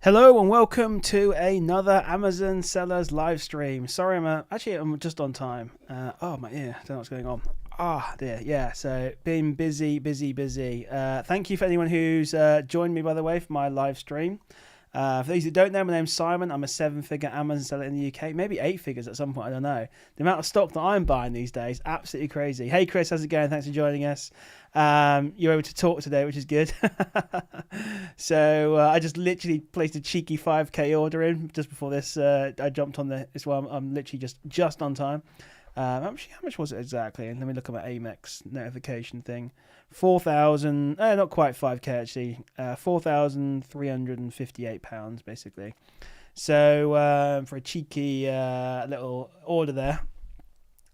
Hello and welcome to another Amazon Sellers live stream. Sorry, I'm just on time. Oh my ear, I don't know what's going on. Dear, yeah. So been busy. Thank you for anyone who's joined me, by the way, for my live stream. For those who don't know, my name's Simon. I'm a 7-figure Amazon seller in the UK, maybe 8 figures at some point. I don't know. The amount of stock that I'm buying these days, absolutely crazy. Hey, Chris, how's it going? Thanks for joining us. You're able to talk today, which is good. So I just literally placed a cheeky 5k order in just before this. I jumped on this one. I'm literally just on time. How much was it exactly? And let me look at my Amex notification thing. 4,000, not quite 5k actually. £4,358 basically. So for a cheeky little order there.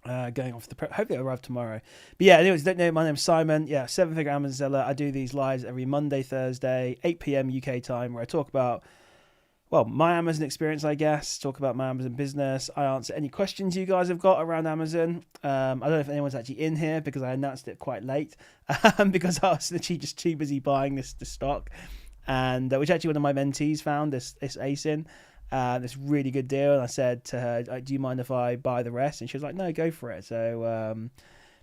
Going off hopefully it'll arrive tomorrow. But yeah, anyways, don't know, my name's Simon. Yeah, 7-figure Amazon seller. I do these lives every Monday, Thursday, 8 p.m. UK time, where I talk about, well, my Amazon experience, I guess, talk about my Amazon business. I answer any questions you guys have got around Amazon. I don't know if anyone's actually in here because I announced it quite late because I was literally just too busy buying this stock, and which actually one of my mentees found this ASIN. This really good deal, and I said to her, "Do you mind if I buy the rest?" And she was like, "No, go for it." So,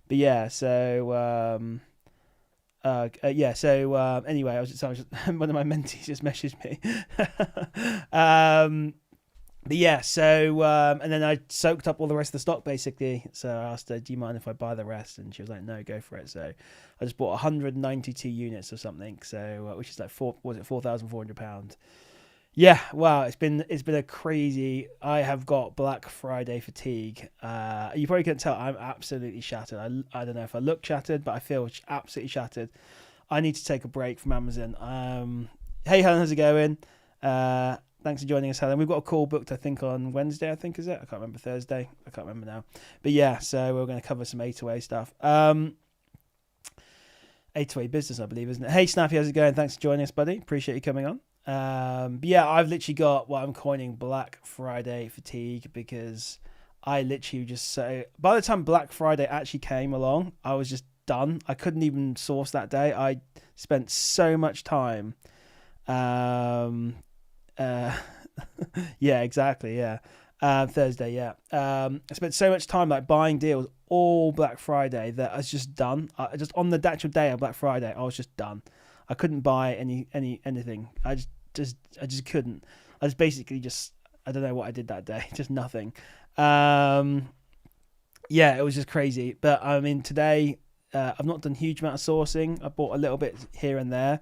but yeah, so anyway, I was just one of my mentees just messaged me. But yeah, so and then I soaked up all the rest of the stock basically. So I asked her, "Do you mind if I buy the rest?" And she was like, "No, go for it." So I just bought 192 units or something. So which is like £4,400. Yeah, wow, it's been a crazy. I have got Black Friday fatigue. You probably can't tell. I'm absolutely shattered. I don't know if I look shattered, but I feel absolutely shattered. I need to take a break from Amazon. Hey Helen, how's it going? Thanks for joining us, Helen. We've got a call booked, I think, on Wednesday. I think is it? I can't remember. Thursday. I can't remember now. But yeah, so we're going to cover some A2A stuff. A2A business, I believe, isn't it? Hey Snappy, how's it going? Thanks for joining us, buddy. Appreciate you coming on. But yeah, I've literally got what I'm coining Black Friday fatigue because I literally by the time Black Friday actually came along, I was just done. I couldn't even source that day. I spent so much time. Yeah, exactly. Yeah. Thursday. Yeah. I spent so much time like buying deals all Black Friday that I was just done. Just on the actual day of Black Friday, I was just done. I couldn't buy anything. I just couldn't. I was basically I don't know what I did that day. Just nothing. Yeah, it was just crazy. But I mean, today I've not done a huge amount of sourcing. I bought a little bit here and there.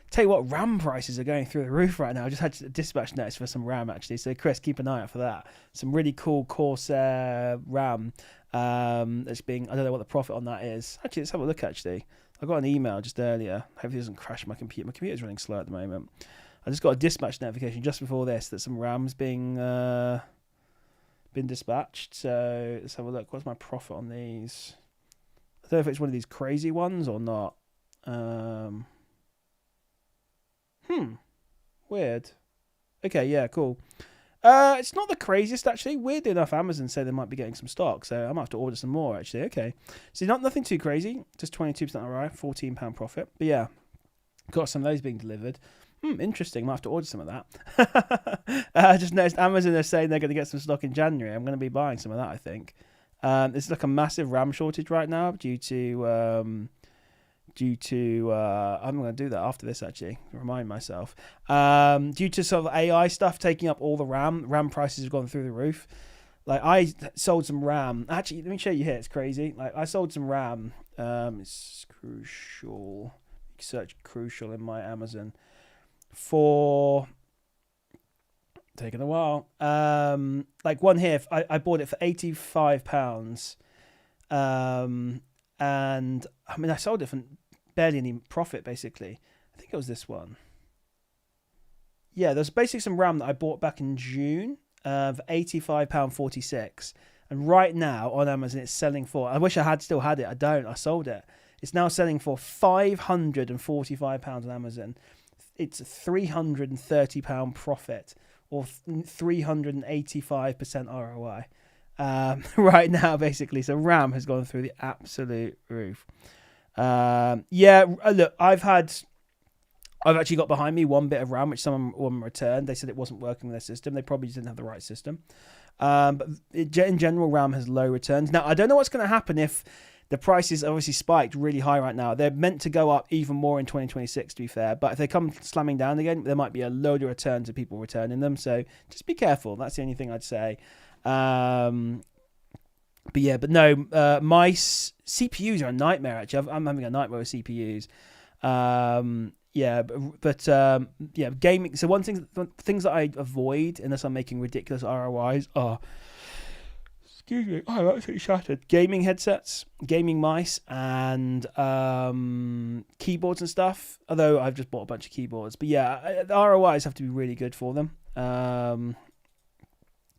Tell you what, RAM prices are going through the roof right now. I just had a dispatch notice for some RAM actually. So Chris, keep an eye out for that. Some really cool Corsair RAM. That's being. I don't know what the profit on that is. Actually, let's have a look. Actually, I got an email just earlier. Hopefully it doesn't crash my computer. My computer's running slow at the moment. I just got a dispatch notification just before this that some RAM's been dispatched. So let's have a look. What's my profit on these? I don't know if it's one of these crazy ones or not. Weird. Okay, yeah, cool. It's not the craziest actually. Weirdly enough, Amazon said they might be getting some stock, so I might have to order some more actually. Okay, so nothing too crazy. Just 22% ROI, £14 profit. But yeah, got some of those being delivered. Interesting. Might have to order some of that. I just noticed Amazon are saying they're going to get some stock in January. I'm going to be buying some of that. I think. There's like a massive RAM shortage right now due to. I'm going to do that after this actually, remind myself. Due to sort of AI stuff taking up all the RAM prices have gone through the roof. Like I sold some RAM. Actually, let me show you here. It's crazy. Like I sold some RAM. It's Crucial. You can search Crucial in my Amazon for taking a while. Like one here, I bought it for £85. And I mean, I sold it for barely any profit, basically. I think it was this one. Yeah, there's basically some RAM that I bought back in June for £85.46. And right now on Amazon, it's selling for, I wish I had still had it. I don't. I sold it. It's now selling for £545 on Amazon. It's a £330 profit or 385% ROI. Right now, basically. So RAM has gone through the absolute roof. Yeah, look, I've had I've actually got behind me one bit of RAM which someone returned. They said it wasn't working with their system. They probably just didn't have the right system. But in general, RAM has low returns. Now, I don't know what's going to happen if the prices obviously spiked really high right now. They're meant to go up even more in 2026, to be fair. But if they come slamming down again, there might be a load of returns of people returning them. So just be careful. That's the only thing I'd say. But no, my CPUs are a nightmare, actually. I'm having a nightmare with CPUs. Gaming. So things that I avoid unless I'm making ridiculous ROIs are, excuse me, I'm absolutely shattered. Gaming headsets, gaming mice, and keyboards and stuff. Although I've just bought a bunch of keyboards, but yeah, the ROIs have to be really good for them.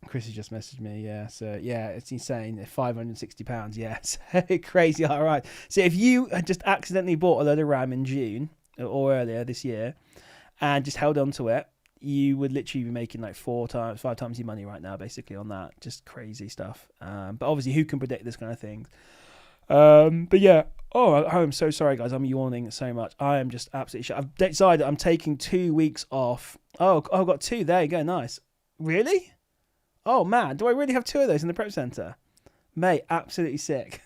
Chris has just messaged me, yeah. So yeah, it's insane. £560, yeah, so crazy ROI. So if you had just accidentally bought a load of RAM in June or earlier this year and just held on to it, you would literally be making like 5 times your money right now, basically, on that. Just crazy stuff. But obviously, who can predict this kind of thing? But yeah. Oh, I'm so sorry, guys. I'm yawning so much. I am just absolutely shut. I've decided I'm taking 2 weeks off. Oh, I've got 2. There you go. Nice. Really? Oh, man. Do I really have 2 of those in the prep center? Mate, absolutely sick.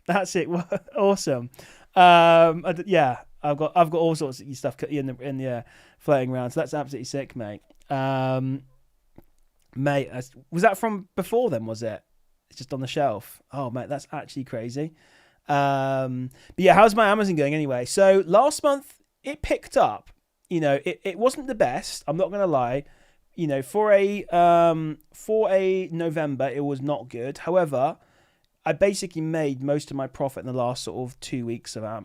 That's it. Awesome. Yeah. I've got all sorts of stuff in the air floating around, so that's absolutely sick, mate. Mate, was that from before then? Was it? It's just on the shelf. Oh, mate, that's actually crazy. But yeah, how's my Amazon going anyway? So last month it picked up. You know, it wasn't the best. I'm not gonna lie. You know, for a November, it was not good. However, I basically made most of my profit in the last sort of 2 weeks of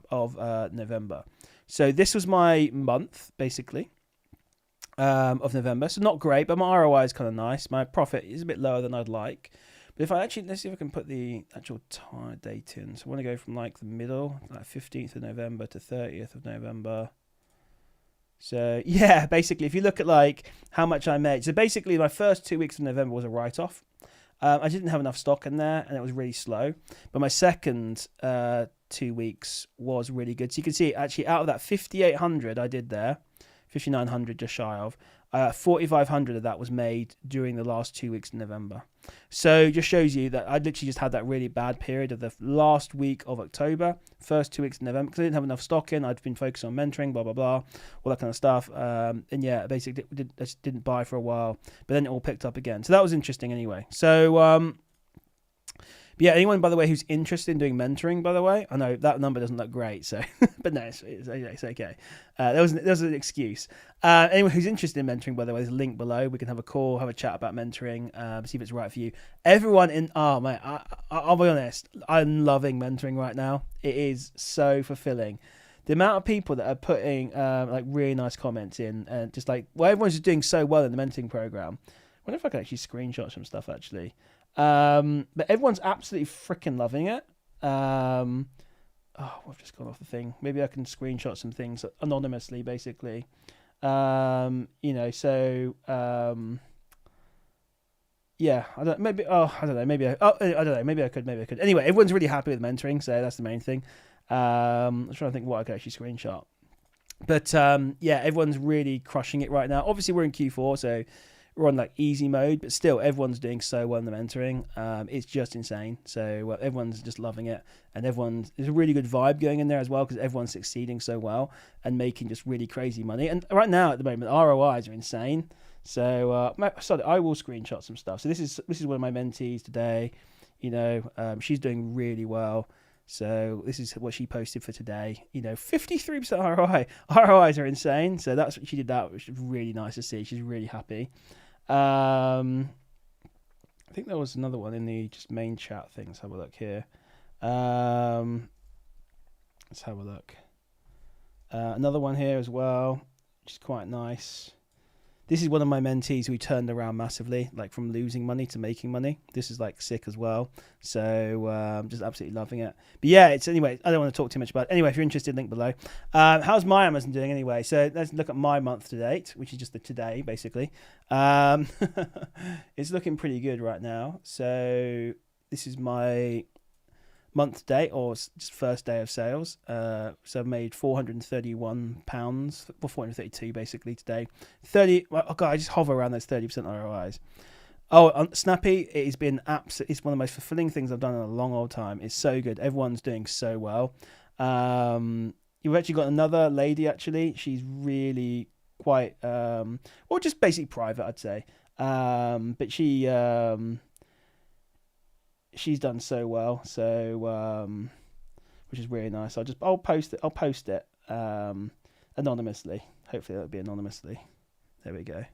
November. So this was my month, basically, of November. So not great, but my ROI is kind of nice. My profit is a bit lower than I'd like. But if I actually, let's see if I can put the actual date in. So I want to go from like the middle, like 15th of November to 30th of November. So yeah, basically, if you look at like how much I made. So basically, my first 2 weeks of November was a write-off. I didn't have enough stock in there, and it was really slow. But my second 2 weeks was really good. So you can see, actually, out of that 5,800 I did there, 5,900 just shy of, 4,500 of that was made during the last 2 weeks in November. So just shows you that I literally just had that really bad period of the last week of October, first 2 weeks in November, because I didn't have enough stock in. I'd been focused on mentoring, blah, blah, blah, all that kind of stuff. And yeah, basically didn't buy for a while, but then it all picked up again. So that was interesting anyway. So, but yeah, anyone, by the way, who's interested in doing mentoring, by the way, I know that number doesn't look great, so, but no, it's okay. There was an excuse. Anyone who's interested in mentoring, by the way, there's a link below. We can have a call, have a chat about mentoring, see if it's right for you. Everyone mate, I'll be honest, I'm loving mentoring right now. It is so fulfilling. The amount of people that are putting like really nice comments in, and just like, well, everyone's just doing so well in the mentoring program. I wonder if I can actually screenshot some stuff, actually. But everyone's absolutely freaking loving it. I've just gone off the thing. Maybe I can screenshot some things anonymously, basically. Yeah, I don't know. Maybe I could. Anyway, everyone's really happy with mentoring, so that's the main thing. I'm trying to think what I could actually screenshot. But yeah, everyone's really crushing it right now. Obviously, we're in Q4, so we're on like easy mode, but still everyone's doing so well in the mentoring. It's just insane. So everyone's just loving it, and there's a really good vibe going in there as well, because everyone's succeeding so well and making just really crazy money. And right now at the moment, ROIs are insane. So I will screenshot some stuff. So this is one of my mentees today. You know, she's doing really well. So this is what she posted for today. You know, 53% ROI. ROIs are insane. So that's what she did. That which is really nice to see. She's really happy. I think there was another one in the just main chat thing. Let's have a look here. Let's have a look. Another one here as well, which is quite nice. This is one of my mentees who turned around massively, like from losing money to making money. This is like sick as well. So just absolutely loving it. But yeah, anyway, I don't want to talk too much about it. Anyway, if you're interested, link below. How's my Amazon doing anyway? So let's look at my month to date, which is just the today, basically. It's looking pretty good right now. So this is my month to date, or just first day of sales. So I've made £431, well, 432 basically today. 30. Oh god, I just hover around those 30% ROIs. Oh, on Snappy, it has been it's one of the most fulfilling things I've done in a long old time. It's so good. Everyone's doing so well. You've actually got another lady. Actually, she's really quite, or just basically private, I'd say. But she's done so well. So, which is really nice. I'll post it anonymously. Hopefully that'll be anonymously. There we go.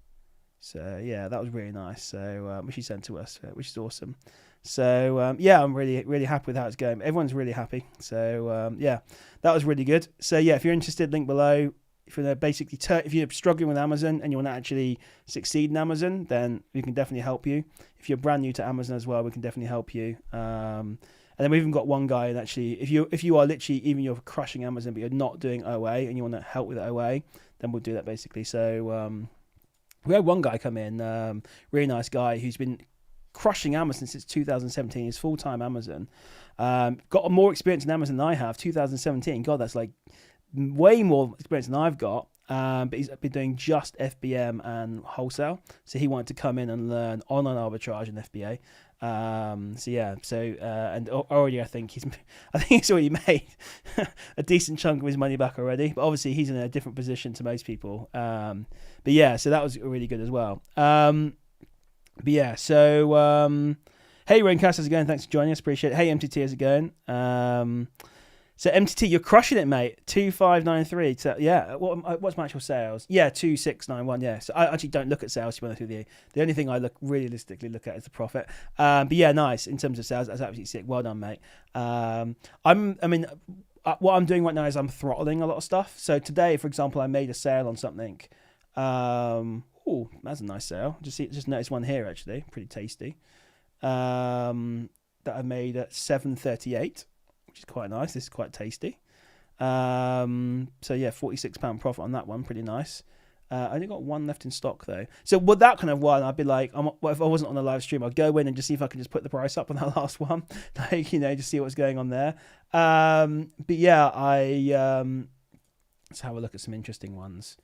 So yeah, that was really nice. So which she sent to us, which is awesome. So yeah, I'm really, really happy with how it's going. Everyone's really happy. So yeah, that was really good. So yeah, if you're interested, link below. If you're basically if you're struggling with Amazon and you want to actually succeed in Amazon, then we can definitely help you. If you're brand new to Amazon as well, we can definitely help you. And then we've even got one guy, and actually, if you are literally, even you're crushing Amazon, but you're not doing OA and you want to help with OA, then we'll do that basically. So we had one guy come in, really nice guy who's been crushing Amazon since 2017. He's full-time Amazon. Got more experience in Amazon than I have. 2017, God, that's like way more experience than I've got. But he's been doing just FBM and wholesale. So he wanted to come in and learn online arbitrage and FBA. So yeah, and already I think he's already made a decent chunk of his money back already. But obviously he's in a different position to most people. But yeah, so that was really good as well. But yeah, so hey Raincast, how's it going? Thanks for joining us, appreciate it. Hey MTT, how's it going? So MTT, you're crushing it, mate. 2593. So yeah, what's my actual sales? Yeah, 2691. Yeah. So I actually don't look at sales, to be honest with you. The only thing I realistically look at is the profit. But yeah, nice in terms of sales. That's absolutely sick. Well done, mate. What I'm doing right now is I'm throttling a lot of stuff. So today, for example, I made a sale on something. Oh, that's a nice sale. Just noticed one here actually, pretty tasty. That I made at 738. Which is quite nice. This is quite tasty. So yeah, £46 profit on that one. Pretty nice. I only got one left in stock though. So with that kind of one, I'd be like, if I wasn't on the live stream, I'd go in and just see if I could just put the price up on that last one. Like, just see what's going on there. But yeah, let's have a look at some interesting ones.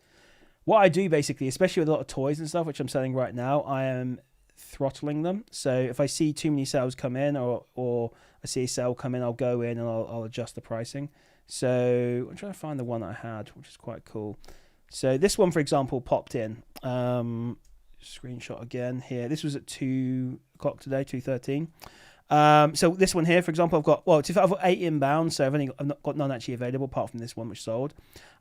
What I do basically, especially with a lot of toys and stuff, which I'm selling right now, I am throttling them. So if I see too many sales come in or I see a sale come in, I'll go in and I'll adjust the pricing. So I'm trying to find the one I had, which is quite cool. So this one, for example, popped in. Screenshot again here. This was at 2 o'clock today, 2:13. So this one here, for example, I've got 8 inbound, so I've not got none actually available apart from this one which sold.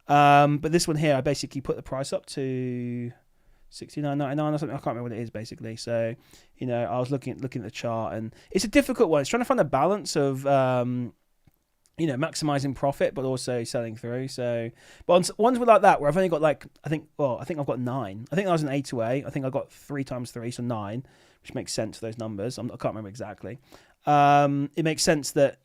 But this one here, I basically put the price up to $69.99 or something. I can't remember what it is basically. So, I was looking at the chart, and it's a difficult one. It's trying to find a balance of, maximizing profit, but also selling through. So, but on ones like that, where I've only got I think I've got 9. I think that was an A to A. I think I got 3 times 3, so 9, which makes sense for those numbers. I can't remember exactly. It makes sense that,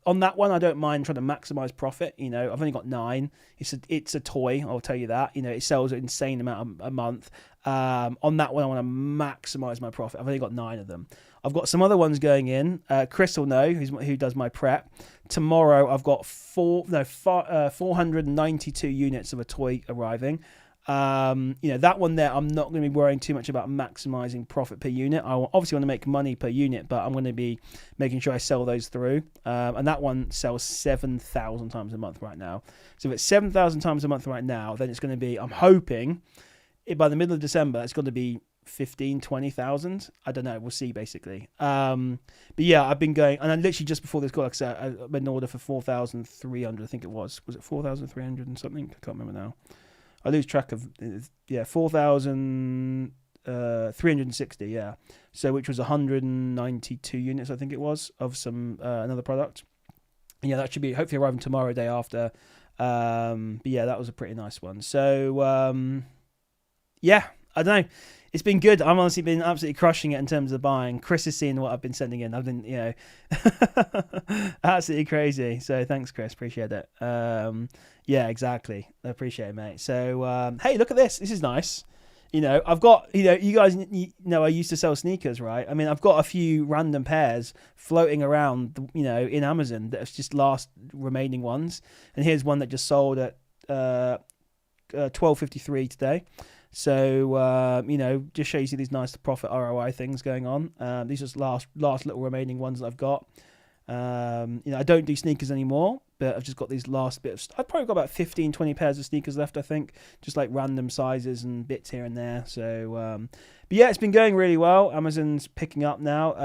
on that one, I don't mind trying to maximize profit. I've only got 9. It's a toy. I'll tell you that, it sells an insane amount a month. On that one, I want to maximize my profit. I've only got 9 of them. I've got some other ones going in. Chris will know, who does my prep. Tomorrow, I've got 492 units of a toy arriving. That one there, I'm not going to be worrying too much about maximizing profit per unit. I obviously want to make money per unit, but I'm going to be making sure I sell those through. And that one sells 7,000 times a month right now. So if it's 7,000 times a month right now, then it's going to be, I'm hoping, by the middle of December, it's going to be 15, 20,000. I don't know. We'll see basically. But yeah, I've been going, and I literally just before this call, like I said, I made an order for 4,300. I think it was it 4,300 and something? I can't remember now. I lose track of, 4,360, yeah. So which was 192 units, I think it was, of some another product. And yeah, that should be hopefully arriving tomorrow, day after. But yeah, that was a pretty nice one. So yeah, I don't know. It's been good. I've honestly been absolutely crushing it in terms of buying. Chris is seeing what I've been sending in. I've been, absolutely crazy. So thanks, Chris. Appreciate it. Yeah, exactly. I appreciate it, mate. So, hey, look at this. This is nice. I've got, you guys know I used to sell sneakers, right? I mean, I've got a few random pairs floating around, in Amazon that's just last remaining ones. And here's one that just sold at 12.53 today. So, just shows you these nice profit ROI things going on. These are last little remaining ones that I've got. I don't do sneakers anymore, but I've just got these last bit of I've probably got about 15, 20 pairs of sneakers left, I think, just like random sizes and bits here and there. So, but yeah, it's been going really well. Amazon's picking up now,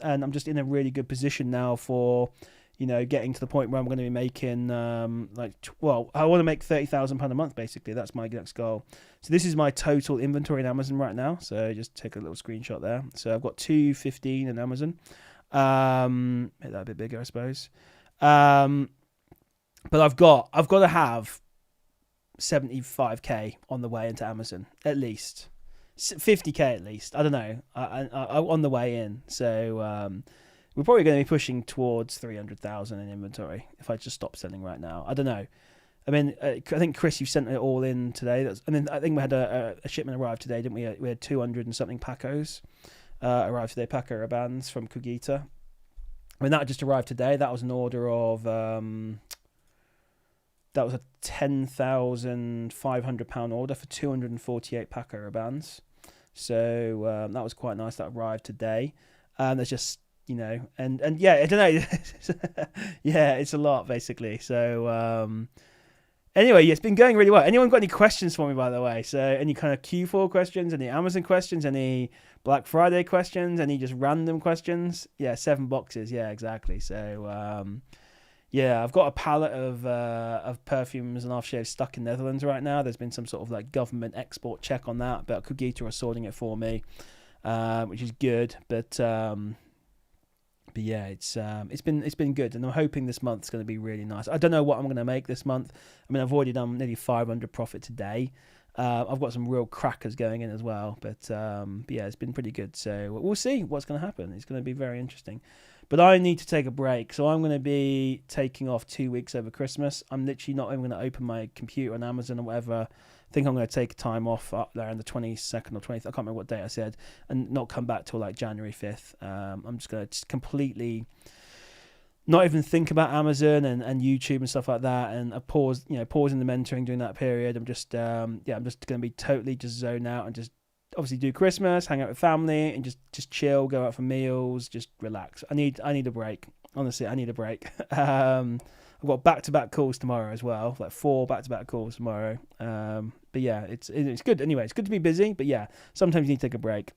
and I'm just in a really good position now for, getting to the point where I'm going to be making, I want to make £30,000 a month, basically. That's my next goal. So this is my total inventory in Amazon right now. So just take a little screenshot there. So I've got 215 in Amazon. Make that a bit bigger, I suppose. But I've got to have 75k on the way into Amazon, at least 50k at least. I don't know. I on the way in. So we're probably going to be pushing towards 300,000 in inventory if I just stop selling right now. I don't know. I mean, I think Chris, you sent it all in today. I think we had a shipment arrive today, didn't we? We had 200 and something Pacos arrived today. Paco Rabannes from Cogita. I mean, that just arrived today. That was an order of that was a £10,500 order for 248 Paco Rabannes. So that was quite nice. That arrived today. There's just and yeah, I don't know. Yeah, it's a lot basically. So anyway, yeah, it's been going really well. Anyone got any questions for me, by the way? So any kind of Q4 questions, any Amazon questions, any Black Friday questions, any just random questions? Yeah, 7 boxes. Yeah, exactly. So yeah, I've got a pallet of perfumes and aftershaves stuck in Netherlands right now. There's been some sort of like government export check on that, but Cogita are sorting it for me, which is good. But yeah, it's been good, and I'm hoping this month's going to be really nice. I don't know what I'm going to make this month. I mean, I've already done nearly 500 profit today. I've got some real crackers going in as well, but yeah, it's been pretty good. So we'll see what's going to happen. It's going to be very interesting. But I need to take a break, so I'm going to be taking off 2 weeks over Christmas. I'm literally not even going to open my computer on Amazon or whatever. I think I'm going to take time off up there on the 22nd or 20th. I can't remember what date I said, and not come back till like January 5th. I'm just going to completely not even think about Amazon and YouTube and stuff like that. And I pausing the mentoring during that period. I'm just I'm just going to be totally just zone out and just obviously do Christmas, hang out with family, and just chill, go out for meals, just relax. I need a break. Honestly, I need a break. I've got back-to-back calls tomorrow as well, like 4 back-to-back calls tomorrow. But yeah, it's good. Anyway, it's good to be busy, but yeah, sometimes you need to take a break.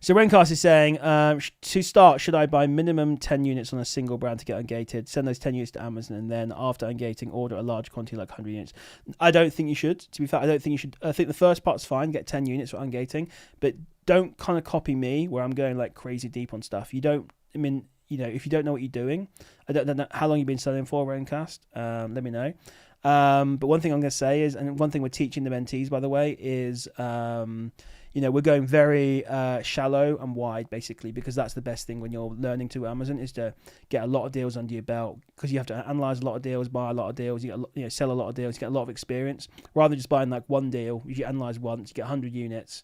So Rencast is saying, to start, should I buy minimum 10 units on a single brand to get ungated, send those 10 units to Amazon, and then after ungating, order a large quantity like 100 units? I don't think you should. To be fair, I don't think you should. I think the first part's fine, get 10 units for ungating, but don't kind of copy me where I'm going like crazy deep on stuff. If you don't know what you're doing, I don't know how long you've been selling for, Rencast, let me know. But one thing I'm going to say is, and one thing we're teaching the mentees, by the way, is we're going very shallow and wide, basically, because that's the best thing when you're learning to Amazon, is to get a lot of deals under your belt, because you have to analyze a lot of deals, buy a lot of deals, sell a lot of deals, you get a lot of experience, rather than just buying like one deal. You analyze once, you get 100 units,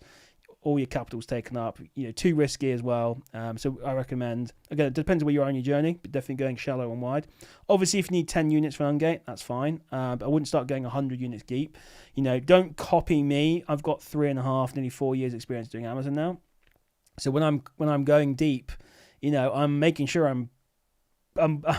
all your capital's taken up, too risky as well. So I recommend, again, it depends on where you are on your journey, but definitely going shallow and wide. Obviously, if you need 10 units for ungate, that's fine. But I wouldn't start going 100 units deep. Don't copy me. I've got 3.5, nearly 4 years experience doing Amazon now. So when I'm going deep, I'm making sure I'm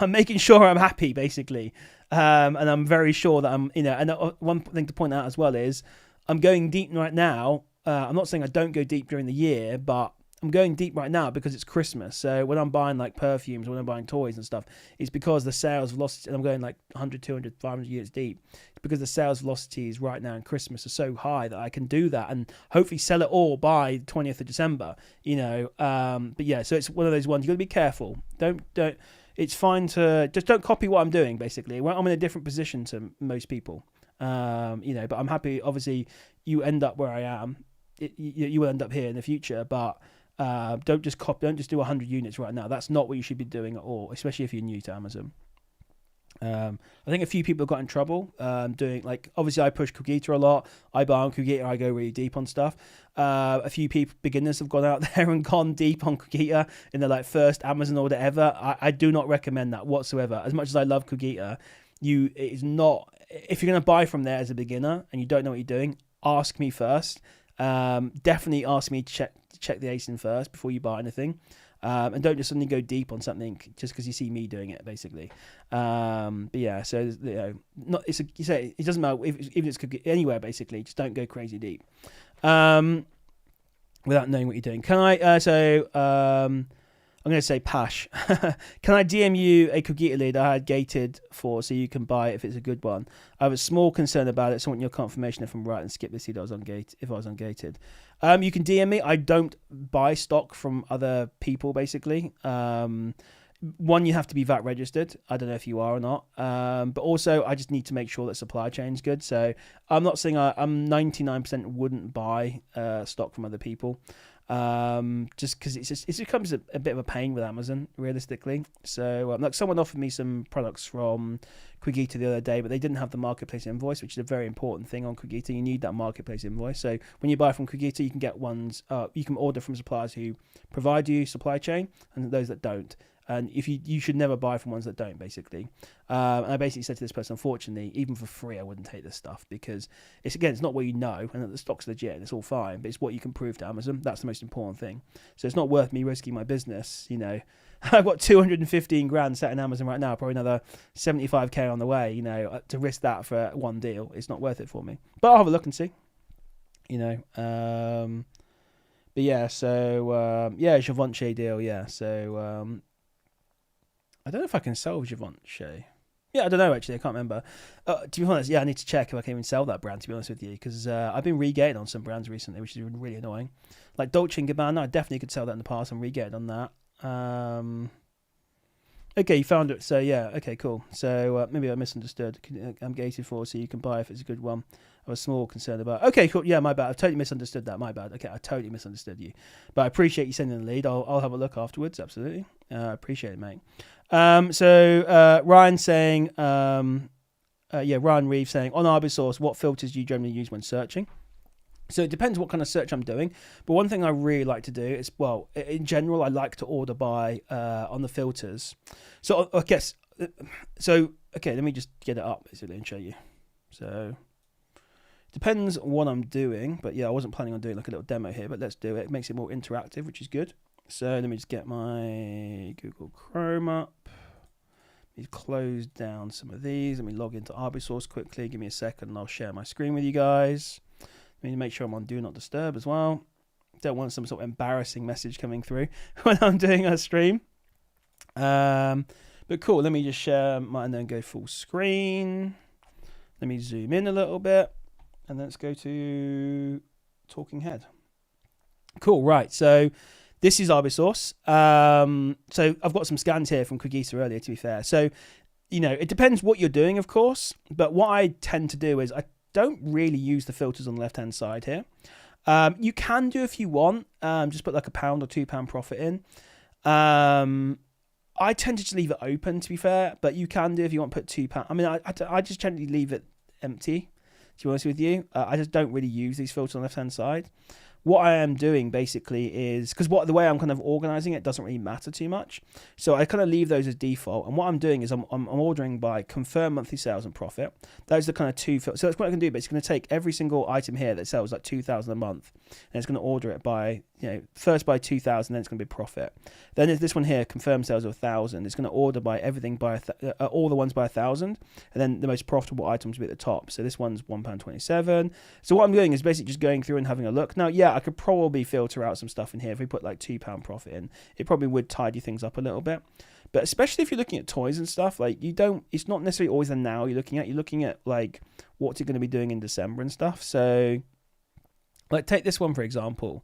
making sure I'm happy, basically. And I'm very sure that and one thing to point out as well is I'm going deep right now. I'm not saying I don't go deep during the year, but I'm going deep right now because it's Christmas. So when I'm buying like perfumes, when I'm buying toys and stuff, it's because the sales velocity, and I'm going like 100, 200, 500 units deep. It's because the sales velocities right now in Christmas are so high that I can do that and hopefully sell it all by 20th of December, But yeah, so it's one of those ones, you got to be careful. Don't, it's fine to, just don't copy what I'm doing, basically. I'm in a different position to most people, but I'm happy, obviously, you end up where I am. You will end up here in the future, but don't just copy. Don't just do 100 units right now. That's not what you should be doing at all, especially if you're new to Amazon. I think a few people got in trouble doing, like, obviously I push Cogita a lot. I buy on Cogita, I go really deep on stuff. A few beginners have gone out there and gone deep on Cogita in their like first Amazon order ever. I do not recommend that whatsoever. As much as I love Cogita, it is not, if you're going to buy from there as a beginner and you don't know what you're doing, ask me first. Definitely ask me to check the ASIN first before you buy anything. And don't just suddenly go deep on something just because you see me doing it, basically. But yeah, so you say it doesn't matter if it's anywhere, basically. Just don't go crazy deep without knowing what you're doing. Can I? I'm going to say Pash. Can I DM you a Cogita lead I had gated for so you can buy it if it's a good one? I have a small concern about it, so I want your confirmation if I'm right and skip this lead if I was ungated. You can DM me. I don't buy stock from other people, basically. One, you have to be VAT registered. I don't know if you are or not. But also, I just need to make sure that supply chain's good. So I'm not saying I'm 99% wouldn't buy stock from other people. Just because it becomes a bit of a pain with Amazon, realistically. So like someone offered me some products from Cogita the other day, but they didn't have the marketplace invoice, which is a very important thing on Cogita. You need that marketplace invoice. So when you buy from Cogita, you can get ones. You can order from suppliers who provide you supply chain, and those that don't. And if you should never buy from ones that don't, basically. And I basically said to this person, unfortunately, even for free, I wouldn't take this stuff because it's not what you know, and the stock's legit and it's all fine, but it's what you can prove to Amazon. That's the most important thing. So it's not worth me risking my business. I've got 215 grand sat in Amazon right now, probably another 75k on the way. To risk that for one deal, it's not worth it for me. But I'll have a look and see. But yeah, so Givenchy deal, yeah. So I don't know if I can sell Givenchy. Yeah, I don't know, actually. I can't remember. To be honest, yeah, I need to check if I can even sell that brand, to be honest with you, because I've been regating on some brands recently, which has been really annoying. Like Dolce & Gabbana, I definitely could sell that in the past. I'm regating on that. Okay, you found it. So, yeah, okay, cool. So, maybe I misunderstood. I'm gated for, so you can buy if it's a good one. I was small concerned about. Okay, cool. Yeah, my bad. I've totally misunderstood that. My bad. Okay, I totally misunderstood you. But I appreciate you sending the lead. I'll have a look afterwards. Absolutely. I appreciate it, mate. So Ryan saying, Ryan Reeve saying, on Arbisource, what filters do you generally use when searching? So it depends what kind of search I'm doing. But one thing I really like to do is, well, in general, I like to order by on the filters. So I guess, okay, let me just get it up basically and show you. So depends what I'm doing, but yeah, I wasn't planning on doing like a little demo here, but let's do it. It makes it more interactive, which is good. So let me just get my Google Chrome up. Let me close down some of these. Let me log into Arbisource quickly. Give me a second and I'll share my screen with you guys. Let me make sure I'm on Do Not Disturb as well. Don't want some sort of embarrassing message coming through when I'm doing a stream. But cool, let me just share mine and then go full screen. Let me zoom in a little bit. And let's go to Talking Head. Cool, right. So this is Arbisource. So I've got some scans here from Cogita earlier, to be fair. So, it depends what you're doing, of course. But what I tend to do is I don't really use the filters on the left-hand side here. You can do if you want. Just put like £1 or £2 profit in. I tend to just leave it open, to be fair. But you can do if you want to put £2. I mean, I just generally leave it empty, to be honest with you. I just don't really use these filters on the left-hand side. What I am doing basically is, because the way I'm kind of organizing it doesn't really matter too much. So I kind of leave those as default. And what I'm doing is I'm ordering by confirmed monthly sales and profit. Those are the kind of two. So that's what I can do. But it's going to take every single item here that sells like 2,000 a month. And it's going to order it by, first by 2,000, then it's going to be profit. Then there's this one here, confirmed sales of 1,000. It's going to order by everything by all the ones by 1,000. And then the most profitable items will be at the top. So this one's £1.27. So what I'm doing is basically just going through and having a look. Now, yeah, I could probably filter out some stuff in here. If we put like £2 profit in, it probably would tidy things up a little bit. But especially if you're looking at toys and stuff, like it's not necessarily always the now you're looking at like what's it going to be doing in December and stuff. So like take this one for example.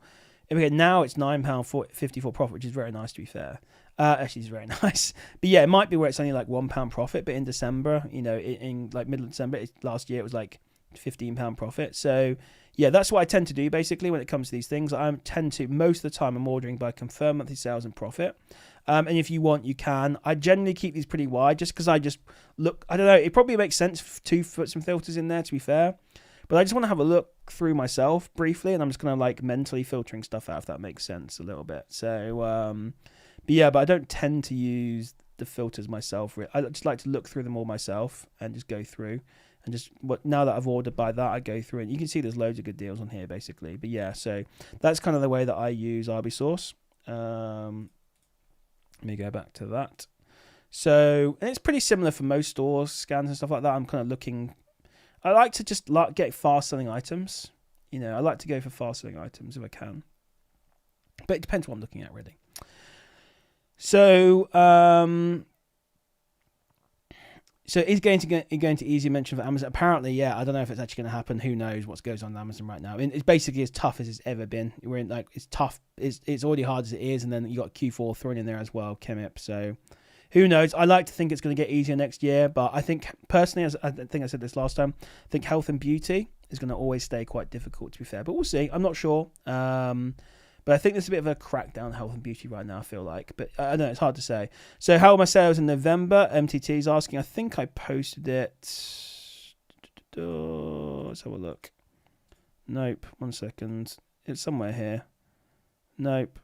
Now it's £9.54 profit, which is very nice, to be fair. Actually, it's very nice. But yeah, it might be where it's only like £1 profit, but in December, in like middle of December, last year it was like £15 profit. So yeah, that's what I tend to do basically when it comes to these things. I tend to, most of the time I'm ordering by confirmed monthly sales and profit. And if you want, you can. I generally keep these pretty wide just because I just look, I don't know, it probably makes sense to put some filters in there, to be fair. But I just want to have a look through myself briefly, and I'm just kind of like mentally filtering stuff out, if that makes sense a little bit. So, but I don't tend to use the filters myself. I just like to look through them all myself and just go through. And just now that I've ordered by that, I go through it. You can see there's loads of good deals on here, basically. But yeah, so that's kind of the way that I use RB Let me go back to that. So, and it's pretty similar for most stores, scans and stuff like that. I'm kind of looking. I like to just get fast selling items. You know, I like to go for fast selling items if I can. But it depends what I'm looking at, really. So, is going to easy mention for Amazon? Apparently, yeah. I don't know if it's actually going to happen. Who knows what goes on Amazon right now? It's basically as tough as it's ever been. We're in it's tough. It's already hard as it is, and then you got Q4 thrown in there as well, Chemip. So who knows? I like to think it's going to get easier next year, but I think personally, as I think I said this last time, I think health and beauty is going to always stay quite difficult, to be fair. But we'll see. I'm not sure. But I think there's a bit of a crackdown on health and beauty right now, I feel like. But I don't know, it's hard to say. So how are my sales in November? MTT is asking. I think I posted it. Let's have a look. Nope. 1 second. It's somewhere here. Nope.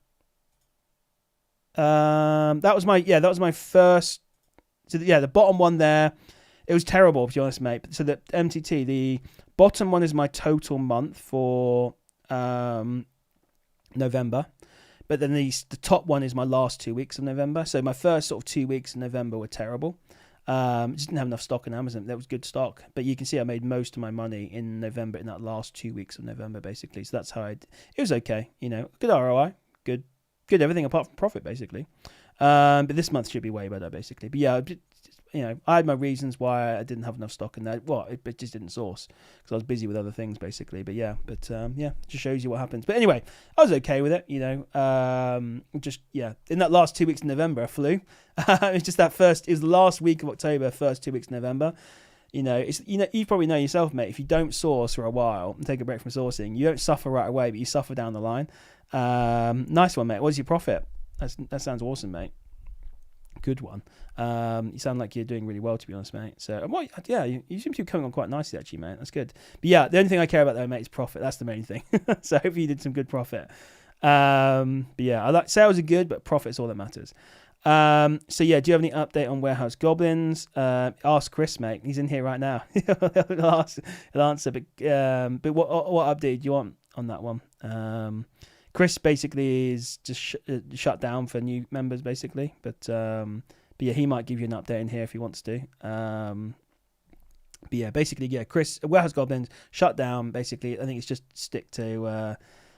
That was my first. So the bottom one there. It was terrible, to be honest, mate. So the MTT, the bottom one is my total month for November, but then the top one is my last 2 weeks of November. So my first sort of 2 weeks in November were terrible. Just didn't have enough stock on Amazon. That was good stock, but you can see I made most of my money in November, in that last 2 weeks of November, basically. So that's how it was okay. You know, good ROI, good everything apart from profit, basically. But this month should be way better, basically. But yeah, you know, I had my reasons why I didn't have enough stock in there. Well, it just didn't source because I was busy with other things, basically. But yeah, it just shows you what happens. But anyway, I was okay with it, you know. In that last 2 weeks in November, I flew. It's just it was the last week of October, first 2 weeks in November. You know, you probably know yourself, mate. If you don't source for a while and take a break from sourcing, you don't suffer right away, but you suffer down the line. Nice one, mate. What's your profit? That sounds awesome, mate. Good one. You sound like you're doing really well, to be honest, mate. So, you seem to be coming on quite nicely, actually, mate. That's good. But yeah, the only thing I care about, though, mate, is profit. That's the main thing. So hopefully you did some good profit. But yeah, I like sales are good, but profit's all that matters. So yeah, do you have any update on Warehouse Goblins? Ask Chris, mate. He's in here right now. He'll answer. But what update do you want on that one? Chris basically is just shut down for new members, basically. But yeah, he might give you an update in here if he wants to. But yeah, basically, yeah, Chris, Warehouse Goblins shut down, basically. I think it's just stick to...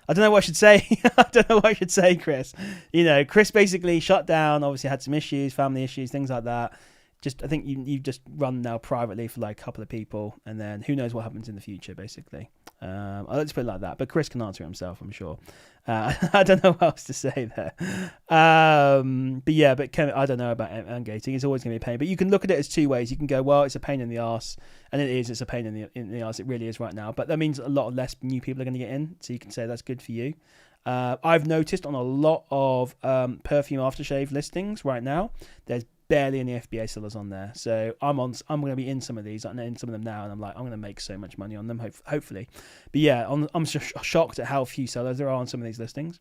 I don't know what I should say. I don't know what I should say, Chris. You know, Chris basically shut down, obviously had some issues, family issues, things like that. I think you just run now privately for like a couple of people, and then who knows what happens in the future, basically. I'll just put it like that. But Chris can answer himself, I'm sure. I don't know what else to say there. But yeah, I don't know about ungating. It's always going to be a pain. But you can look at it as two ways. You can go, well, it's a pain in the arse, and it's a pain in the arse. It really is right now. But that means a lot less new people are going to get in, so you can say that's good for you. I've noticed on a lot of perfume aftershave listings right now, there's barely any FBA sellers on there. So I'm going to be in some of these, I'm in some of them now, and I'm like, I'm going to make so much money on them, hopefully. But yeah, I'm shocked at how few sellers there are on some of these listings.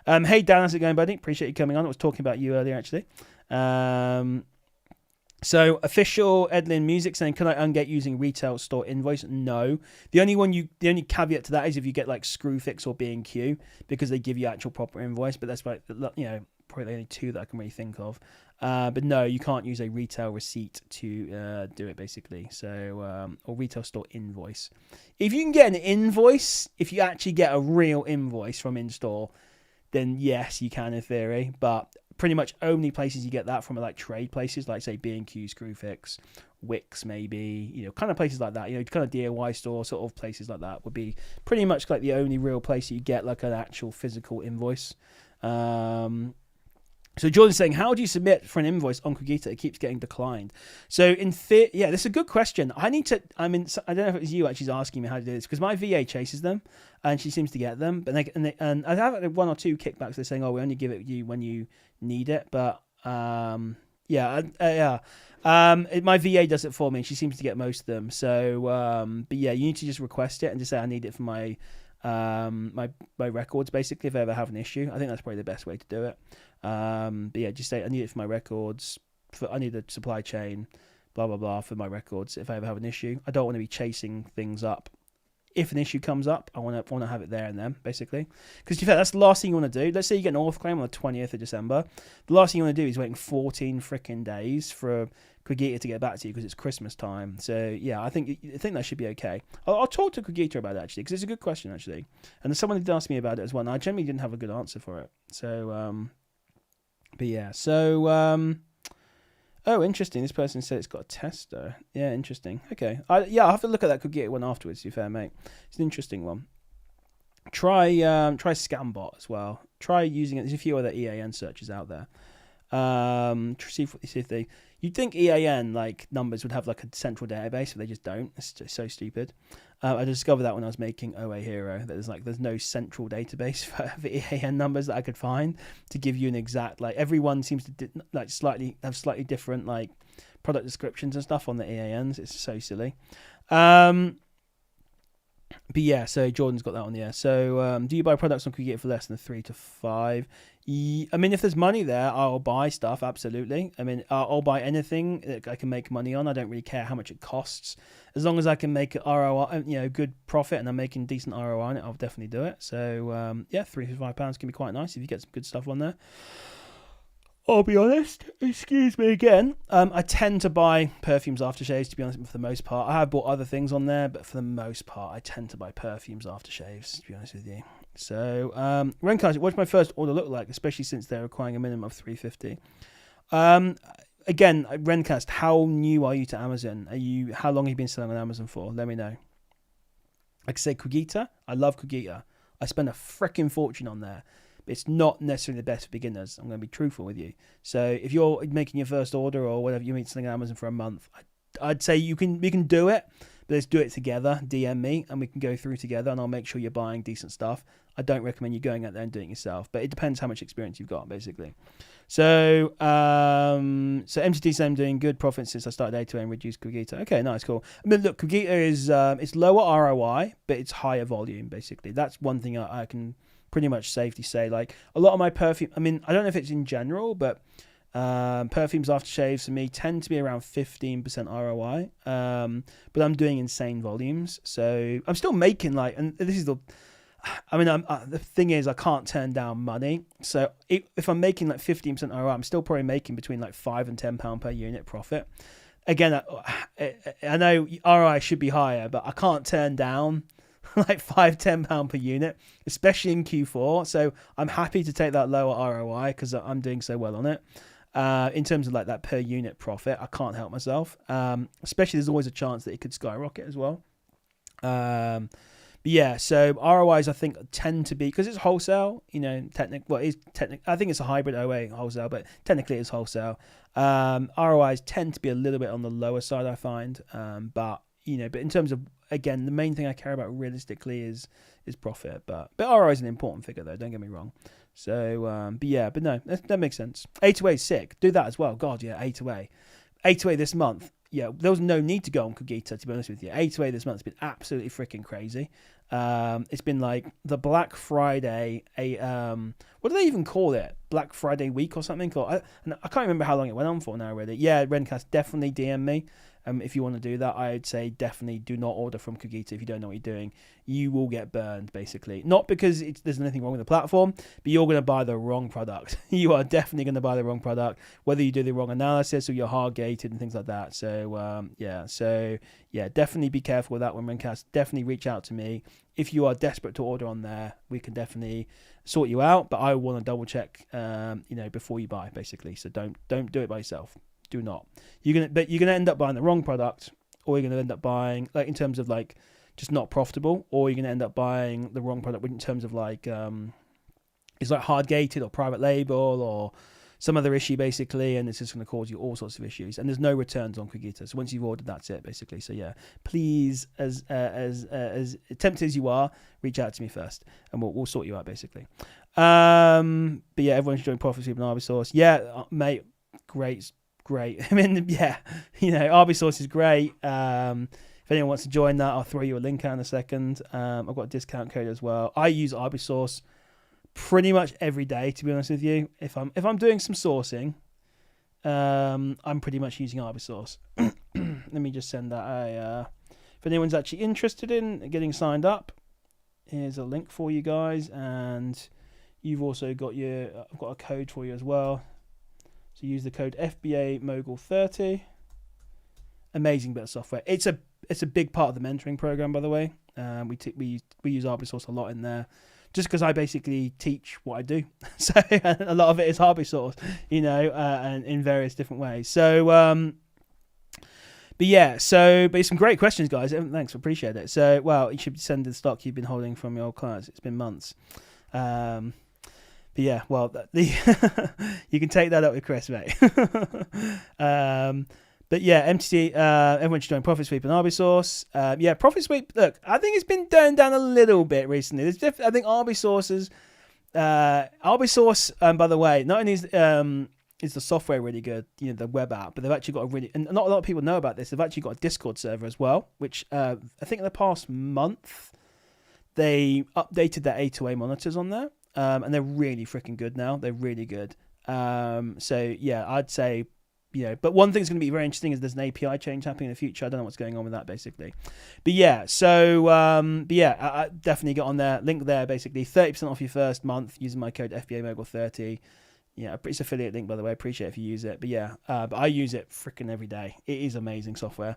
Hey Dan, how's it going, buddy? Appreciate you coming on. I was talking about you earlier, actually. So official Edlin Music saying, can I ungate using retail store invoice? No. The only caveat to that is if you get like Screwfix or B&Q, because they give you actual proper invoice. But that's like, you know, probably the only two that I can really think of. But no, you can't use a retail receipt to do it, basically. So or retail store invoice. If you can get an invoice, if you actually get a real invoice from in-store, then yes, you can in theory. But pretty much only places you get that from are like trade places, like say B&Q, Screwfix, Wix, maybe, you know, kind of places like that. You know, kind of DIY store sort of places like that would be pretty much like the only real place you get like an actual physical invoice. So Jordan's saying, how do you submit for an invoice on Cogito? It keeps getting declined. So yeah, this is a good question. I don't know if it was you actually asking me how to do this, because my VA chases them, and she seems to get them. But and I have one or two kickbacks. They're saying, oh, we only give it you when you need it. But my VA does it for me, and she seems to get most of them. So but yeah, you need to just request it and just say I need it for my records, basically, if I ever have an issue. I think that's probably the best way to do it. But yeah, just say I need it for my records, I need the supply chain, blah blah blah, for my records if I ever have an issue. I don't want to be chasing things up. If an issue comes up, I want to have it there and then, basically, because that's the last thing you want to do. Let's say you get an auth claim on the 20th of December. The last thing you want to do is waiting 14 freaking days for Cogito to get back to you because it's Christmas time. So yeah, I think that should be okay. I'll talk to Cogito about it, actually, because it's a good question, actually, and there's someone did ask me about it as well, and I generally didn't have a good answer for it. So but yeah, so oh, interesting. This person said it's got a tester. Yeah, interesting. Okay. I'll have to look at that Cogito one afterwards, to be fair, mate. It's an interesting one. Try Scambot as well. Try using it. There's a few other EAN searches out there. See if they... You'd think EAN numbers would have a central database, but they just don't. It's just so stupid. I discovered that when I was making OA Hero, that there's no central database for EAN numbers that I could find to give you an exact, everyone seems to have slightly different product descriptions and stuff on the EANs. It's so silly. But yeah, so Jordan's got that on the air. So do you buy products on Cogito for less than 3 to 5? I mean, if there's money there, I'll buy stuff, absolutely. I mean, I'll buy anything that I can make money on. I don't really care how much it costs. As long as I can make ROI, good profit, and I'm making decent ROI on it, I'll definitely do it. So yeah, £3 to £5 can be quite nice if you get some good stuff on there. I'll be honest, excuse me again, I tend to buy perfumes, aftershaves, to be honest, for the most part. I have bought other things on there, but for the most part, I tend to buy perfumes, aftershaves, to be honest with you. So, Rencast, what's my first order look like, especially since they're requiring a minimum of $350? Again, Rencast, how new are you to Amazon? How long have you been selling on Amazon for? Let me know. Like I say, Cogito, I love Cogito. I spend a freaking fortune on there. It's not necessarily the best for beginners. I'm going to be truthful with you. So if you're making your first order or whatever, you're selling on Amazon for a month, I'd say we can do it, but let's do it together. DM me and we can go through together, and I'll make sure you're buying decent stuff. I don't recommend you going out there and doing it yourself, but it depends how much experience you've got, basically. So MTT said I'm doing good profits since I started A2A and reduced Cogito. Okay, nice, cool. I mean, look, Cogito is it's lower ROI, but it's higher volume, basically. That's one thing I can pretty much safely say. A lot of my perfume, I mean, I don't know if it's in general, but perfumes, aftershaves for me tend to be around 15% ROI, but I'm doing insane volumes, so I'm still making and this is the thing is, I can't turn down money. So if I'm making 15% ROI, I'm still probably making between £5 and £10 per unit profit. Again, I know ROI should be higher, but I can't turn down £5-10 per unit, especially in Q4. So I'm happy to take that lower ROI because I'm doing so well on it. In terms of that per unit profit, I can't help myself. Especially there's always a chance that it could skyrocket as well. But yeah, so ROIs I think tend to be, because it's wholesale, I think it's a hybrid OA wholesale, but technically it's wholesale. ROIs tend to be a little bit on the lower side, I find. But in terms of, again, the main thing I care about realistically is profit. But ROI is an important figure, though. Don't get me wrong. So, but no, that makes sense. A2A is sick. Do that as well. God, yeah, A2A. A2A this month. Yeah, there was no need to go on Cogito, to be honest with you. A2A this month has been absolutely freaking crazy. It's been the Black Friday, what do they even call it? Black Friday week or something? I can't remember how long it went on for now, really. Yeah, Rencast, definitely DM me. If you want to do that, I'd say definitely do not order from Cogito if you don't know what you're doing. You will get burned, basically. Not because there's anything wrong with the platform, but you're going to buy the wrong product. You are definitely going to buy the wrong product, whether you do the wrong analysis or you're hard-gated and things like that. So, definitely be careful with that one, Rencast. Definitely reach out to me. If you are desperate to order on there, we can definitely sort you out, but I want to double-check, before you buy, basically. So don't do it by yourself. Do not. You're gonna end up buying the wrong product, or you're gonna end up buying in terms of just not profitable, or you're gonna end up buying the wrong product in terms of it's hard gated or private label, or some other issue basically, and it's just going to cause you all sorts of issues. And there's no returns on Quick Eater, so once you've ordered, that's it basically. So yeah, please, as tempted as you are, reach out to me first, and we'll sort you out basically. But yeah, everyone's enjoying Profit Sweep and Arbisource. Yeah, mate, great. I mean, yeah, Arbisource is great. If anyone wants to join that, I'll throw you a link out in a second. I've got a discount code as well. I use Arbisource pretty much every day, to be honest with you. If I'm doing some sourcing, I'm pretty much using Arbisource. Let me just send that. If anyone's actually interested in getting signed up, here's a link for you guys, and you've also got I've got a code for you as well. So use the code FBA Mogul 30. Amazing bit of software. It's a big part of the mentoring program, by the way. We use Arbisource a lot in there, just because I basically teach what I do. So a lot of it is Arbisource, and in various different ways. So, but some great questions, guys. Thanks, appreciate it. So, well, you should send the stock you've been holding from your old clients. It's been months. But yeah, well, you can take that up with Chris, mate. But yeah, MTT, everyone should join Profit Sweep and Arbisource. Profit Sweep, look, I think it's been turned down a little bit recently. I think Arbisource, by the way, not only is the software really good, the web app, but they've actually got and not a lot of people know about this, they've actually got a Discord server as well, which I think in the past month, they updated their A2A monitors on there, and they're really freaking good now. They're really good. So yeah, I'd say, but one thing's going to be very interesting is there's an API change happening in the future. I don't know what's going on with that basically. But yeah, so I definitely get on there. Link there basically. 30% off your first month using my code FBAMogul30. Yeah, it's affiliate link, by the way. Appreciate if you use it. But yeah, but I use it freaking every day. It is amazing software.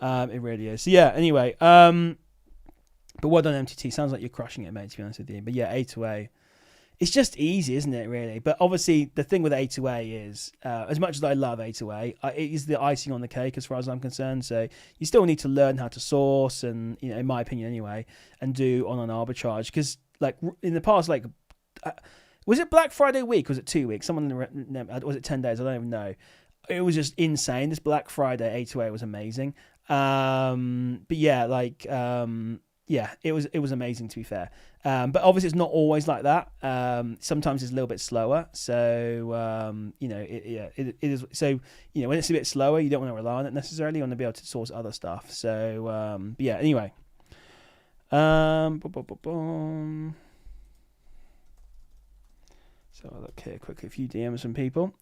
It really is. So yeah, anyway. But well done, MTT. Sounds like you're crushing it, mate, to be honest with you. But yeah, A2A. It's just easy, isn't it, really? But obviously, the thing with A2A is, as much as I love A2A, it is the icing on the cake as far as I'm concerned. So you still need to learn how to source, and in my opinion anyway, and do on arbitrage. Because like in the past, was it Black Friday week? Was it 2 weeks? Was it 10 days? I don't even know. It was just insane. This Black Friday A2A was amazing. But yeah, it was amazing, to be fair. But obviously it's not always like that. Sometimes it's a little bit slower. So it is. So when it's a bit slower, you don't want to rely on it necessarily. You want to be able to source other stuff. So but yeah. Anyway. So I'll look here quickly. A few DMs from people.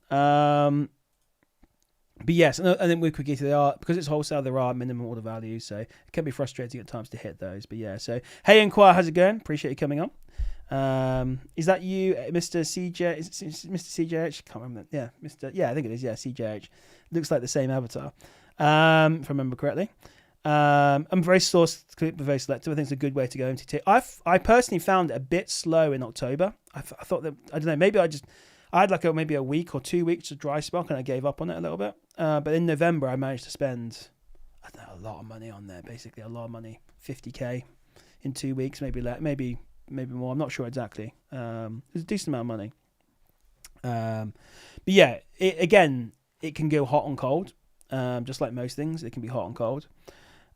But yes, and then with Quick Eater, because it's wholesale, there are minimum order values, so it can be frustrating at times to hit those. But yeah, so hey, Inquire, how's it going? Appreciate you coming on. Is that you, Mr. CJ? Is it Mr. CJH? Can't remember. Yeah, Mr. Yeah, I think it is. Yeah, CJH. Looks like the same avatar, if I remember correctly. I'm very source, but very selective. I think it's a good way to go MTT. I personally found it a bit slow in October. I thought that, I don't know, maybe I had maybe a week or 2 weeks of dry spell, and I gave up on it a little bit. But in November, I managed to spend, I don't know, a lot of money on there. Basically, a lot of money, 50k in 2 weeks, maybe more. I'm not sure exactly. It was a decent amount of money. But yeah, it can go hot and cold, just like most things. It can be hot and cold.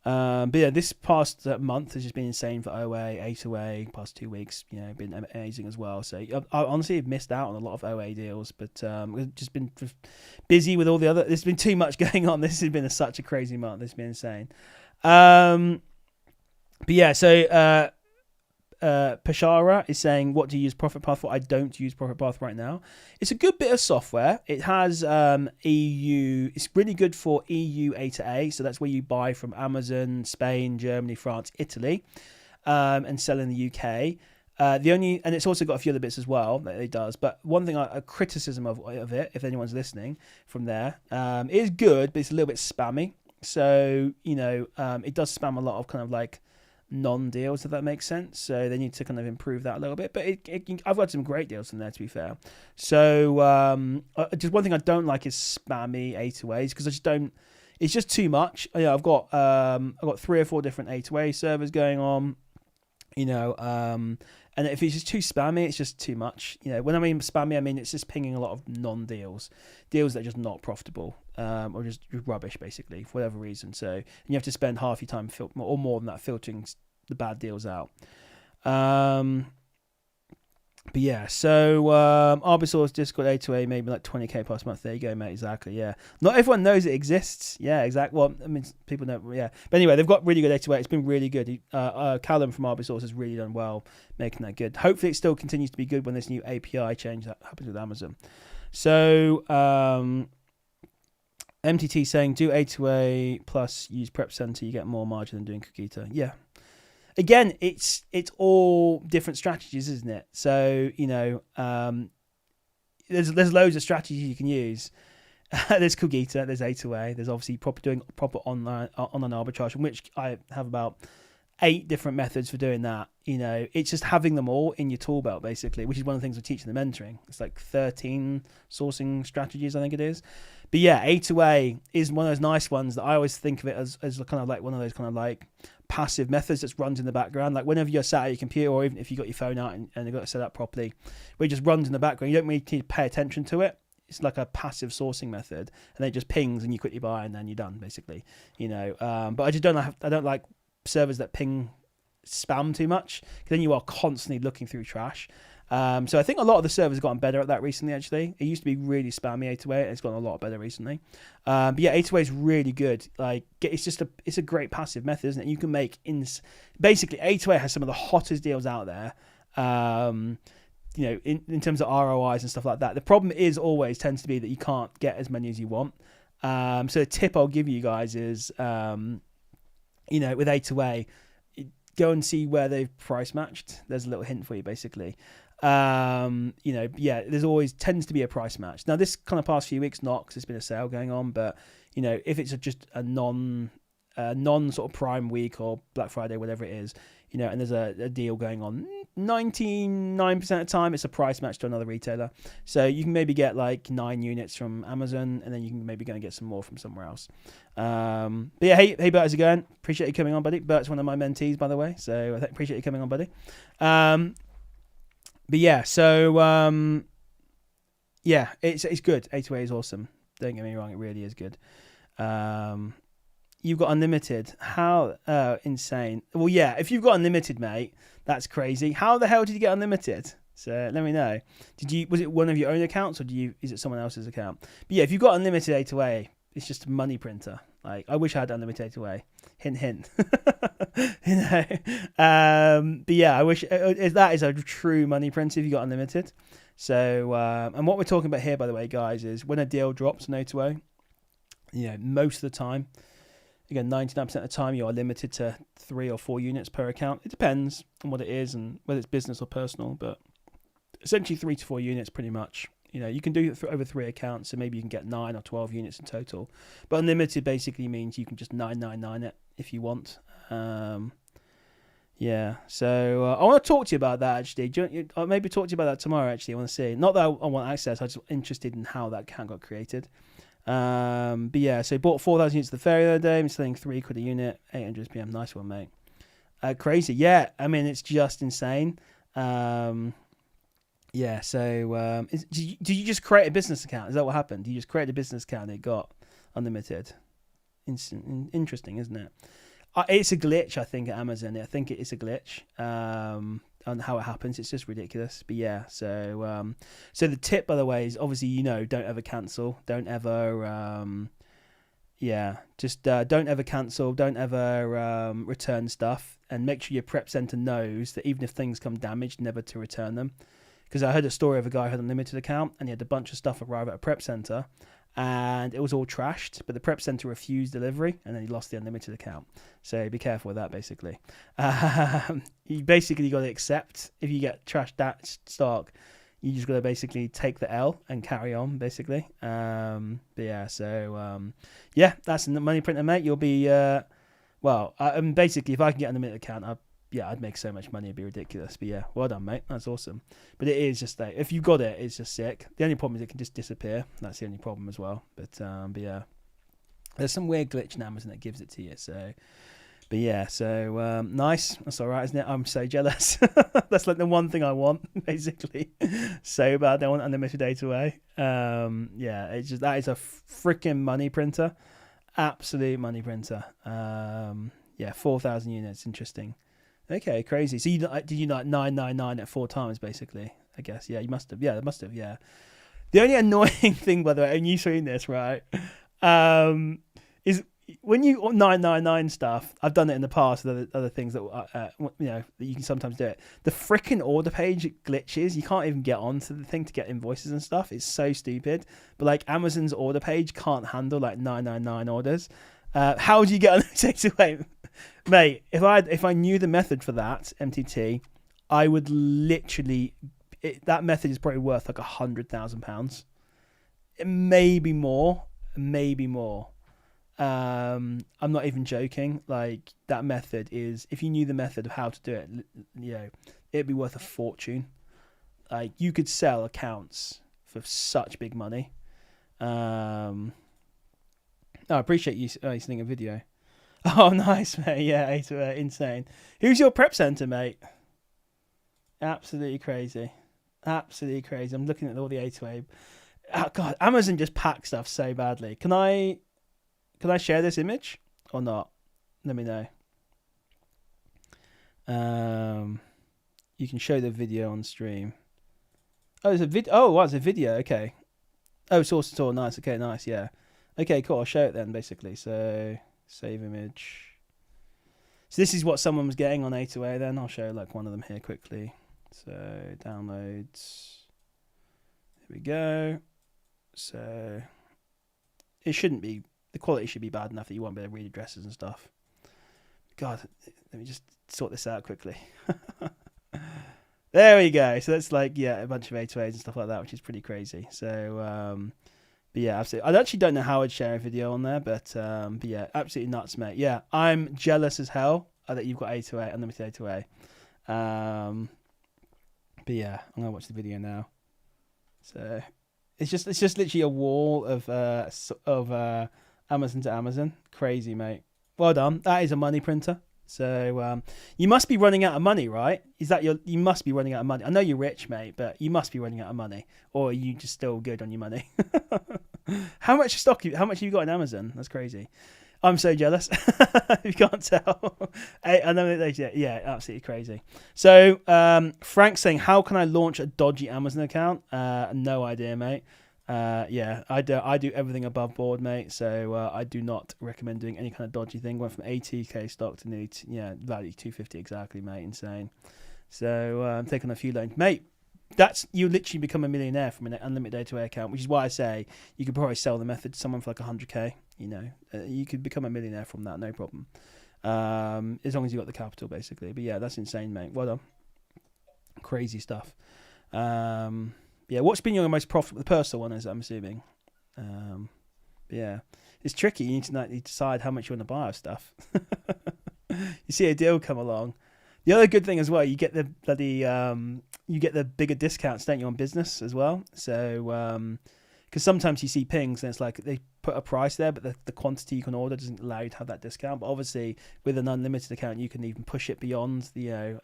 But yeah, this past month has just been insane for OA, A2A, past 2 weeks, been amazing as well. So I honestly have missed out on a lot of OA deals, but we've just been busy with all the other, there's been too much going on. This has been such a crazy month. It's been insane. But yeah, so Pashara is saying, what do you use Profit Path for? I don't use Profit Path right now. It's a good bit of software. It has EU. It's really good for EU A to A. So that's where you buy from Amazon, Spain, Germany, France, Italy, and sell in the UK. And it's also got a few other bits as well that it does. But one thing, a criticism of it, if anyone's listening from there, it is good, but it's a little bit spammy. So it does spam a lot of kind of like non-deals, if that makes sense. So they need to kind of improve that a little bit. But I've got some great deals from there, to be fair. So just one thing I don't like is spammy A2As, because I just don't. It's just too much. I've got 3 or 4 different A2A servers going on. you know. And if it's just too spammy, it's just too much. You know, when I mean spammy, I mean it's just pinging a lot of non-deals, deals that are just not profitable, or just rubbish basically for whatever reason. So and you have to spend half your time or more than that filtering the bad deals out. But yeah, so Arbisource Discord A2A, maybe like 20k plus month. There you go, mate. Exactly. Yeah, not everyone knows it exists. Yeah, exactly. Well, I mean, people know. Yeah, but anyway, they've got really good A2A. It's been really good. Callum from Arbisource has really done well making that good. Hopefully, it still continues to be good when this new API change that happens with Amazon. So MTT saying do A2A plus use Prep Center, you get more margin than doing Cookieta. Yeah. Again, it's all different strategies, isn't it? So, you know, there's loads of strategies you can use. There's Cookieta, there's A2A, there's obviously doing proper online arbitrage, in which I have about 8 different methods for doing that. You know, it's just having them all in your tool belt, basically, which is one of the things we're teaching the mentoring. It's like 13 sourcing strategies, I think it is. But yeah, A2A is one of those nice ones that I always think of it as kind of like one of those kind of like passive methods that runs in the background. Like whenever you're sat at your computer, or even if you got your phone out and you've got it set up properly, where it just runs in the background, you don't really need to pay attention to it. It's like a passive sourcing method, and then it just pings and you quickly buy and then you're done, basically. You know, but I just don't like servers that ping spam too much, because then you are constantly looking through trash. So I think a lot of the servers have gotten better at that recently, actually. It used to be really spammy A2A, it's gotten a lot better recently. But yeah, A2A is really good. Like, it's a great passive method, isn't it? You can make basically A2A has some of the hottest deals out there. You know, in terms of ROIs and stuff like that. The problem tends to be that you can't get as many as you want. So a tip I'll give you guys is, you know, with A2A, go and see where they've price matched. There's a little hint for you, basically. You know, yeah, there's always tends to be a price match. Now, this kind of past few weeks, not, because there's been a sale going on, but, you know, if it's just a non sort of Prime week or Black Friday, whatever it is, you know, and there's a deal going on, 99% of the time it's a price match to another retailer. So you can maybe get like 9 units from Amazon, and then you can maybe go and get some more from somewhere else. But yeah, hey Bert, how's it going? Appreciate you coming on, buddy. Bert's one of my mentees, by the way, so I appreciate you coming on, buddy. But yeah, so yeah, it's good. A2A is awesome. Don't get me wrong, it really is good. You've got unlimited. How insane. Well, yeah, if you've got unlimited, mate, that's crazy. How the hell did you get unlimited? So let me know. Was it one of your own accounts, or is it someone else's account? But yeah, if you've got unlimited A2A, it's just a money printer. Like, I wish I had unlimited A2A. Hint, hint. You know. But yeah, I wish that is a true money printer if you got unlimited. So and what we're talking about here, by the way, guys, is when a deal drops on A2A, you know, most of the time, again, 99% of the time, you are limited to 3 or 4 units per account. It depends on what it is and whether it's business or personal, but essentially 3 to 4 units pretty much. You know, you can do it over 3 accounts, so maybe you can get 9 or 12 units in total. But unlimited basically means you can just 999 it if you want. Yeah, so I want to talk to you about that, actually. I'll maybe talk to you about that tomorrow, actually. I want to see. Not that I want access, I'm just interested in how that account got created. But yeah, so bought 4,000 units of the Fairy the other day. I'm selling £3 a unit, 800 PM. Nice one, mate. Crazy. Yeah, I mean, it's just insane. Yeah, so did you just create a business account? Is that what happened? You just created a business account and it got unlimited? Interesting, isn't it? It's a glitch, I think, at Amazon. I think it is a glitch. On how it happens, it's just ridiculous. But yeah, so the tip, by the way, is obviously, you know, don't ever cancel, don't ever don't ever cancel, don't ever return stuff, and make sure your prep center knows that even if things come damaged, never to return them. Because I heard a story of a guy who had a limited account and he had a bunch of stuff arrive at a prep center and it was all trashed, but the prep center refused delivery and then he lost the unlimited account. So be careful with that, basically. You basically got to accept if you get trashed that stock, you just got to basically take the L and carry on, basically. But yeah, so yeah, that's the money printer, mate. You'll be basically, if I can get an unlimited account, I'd make so much money, it'd be ridiculous. But yeah, well done, mate. That's awesome. But it is just like, if you got it, it's just sick. The only problem is it can just disappear. That's the only problem as well. But yeah, there's some weird glitch in Amazon that gives it to you. So, But yeah, so nice. That's all right, isn't it? I'm so jealous. That's like the one thing I want, basically. So bad. I want unlimited data away. Yeah, it's just that is a freaking money printer, absolute money printer. Yeah, 4,000 units. Interesting. Okay, crazy. So did you like 999 at 4 times, basically? I guess. Yeah, you must have. Yeah, it must have. Yeah. The only annoying thing, by the way, and you seeing this, right? Is when you 999 stuff. I've done it in the past with other things that that you can sometimes do it. The freaking order page glitches. You can't even get onto the thing to get invoices and stuff. It's so stupid. But like Amazon's order page can't handle like 999 orders. How do you get unlimited away, mate? If I knew the method for that MTT, I would literally. That method is probably worth like £100,000, maybe more. I'm not even joking. Like that method is, if you knew the method of how to do it, it'd be worth a fortune. Like you could sell accounts for such big money. I appreciate you sending a video. Oh, nice, mate. Yeah, insane. Who's your prep center, mate? Absolutely crazy. I'm looking at all the A2A. Oh, God, Amazon just packs stuff so badly. Can I share this image or not? Let me know. You can show the video on stream. Oh, there's a video. Oh, it's a video. Okay. Oh, source at all. Nice. Okay, nice. Yeah. Okay, cool. I'll show it then, basically. So, save image. So this is what someone was getting on A2A then. I'll show like one of them here quickly. So, downloads. Here we go. So, it shouldn't be, the quality should be bad enough that you won't be able to read addresses and stuff. God, let me just sort this out quickly. There we go. So that's like, a bunch of A2As and stuff like that, which is pretty crazy. So, but yeah, absolutely. I actually don't know how I'd share a video on there, but yeah, absolutely nuts, mate. Yeah, I'm jealous as hell that you've got A2A, unlimited A2A. But yeah, I'm gonna watch the video now. So it's just literally a wall of Amazon to Amazon. Crazy, mate. Well done. That is a money printer. So you must be running out of money, right? You must be running out of money. I know you're rich, mate, but you must be running out of money, or are you just still good on your money? How much have you got in Amazon? That's crazy. I'm so jealous. You can't tell. I know yeah, absolutely crazy. So Frank's saying, how can I launch a dodgy Amazon account? No idea, mate. Yeah, I do everything above board, mate. So I do not recommend doing any kind of dodgy thing. Went from 80k stock to nearly value 250 exactly, mate. Insane. So I'm taking a few loans, mate. You literally become a millionaire from an unlimited A2A account, which is why I say you could probably sell the method to someone for like 100k. You could become a millionaire from that, no problem. As long as you got the capital, basically. But yeah, that's insane, mate. Well done. Crazy stuff. Yeah, what's been your most profitable? The personal one is, I'm assuming. But yeah, it's tricky. You need to decide how much you want to buy of stuff. You see a deal come along. The other good thing as well, you get the bigger discounts, don't you, on business as well? So, because sometimes you see pings and it's like they put a price there, but the quantity you can order doesn't allow you to have that discount. But obviously, with an unlimited account, you can even push it beyond the.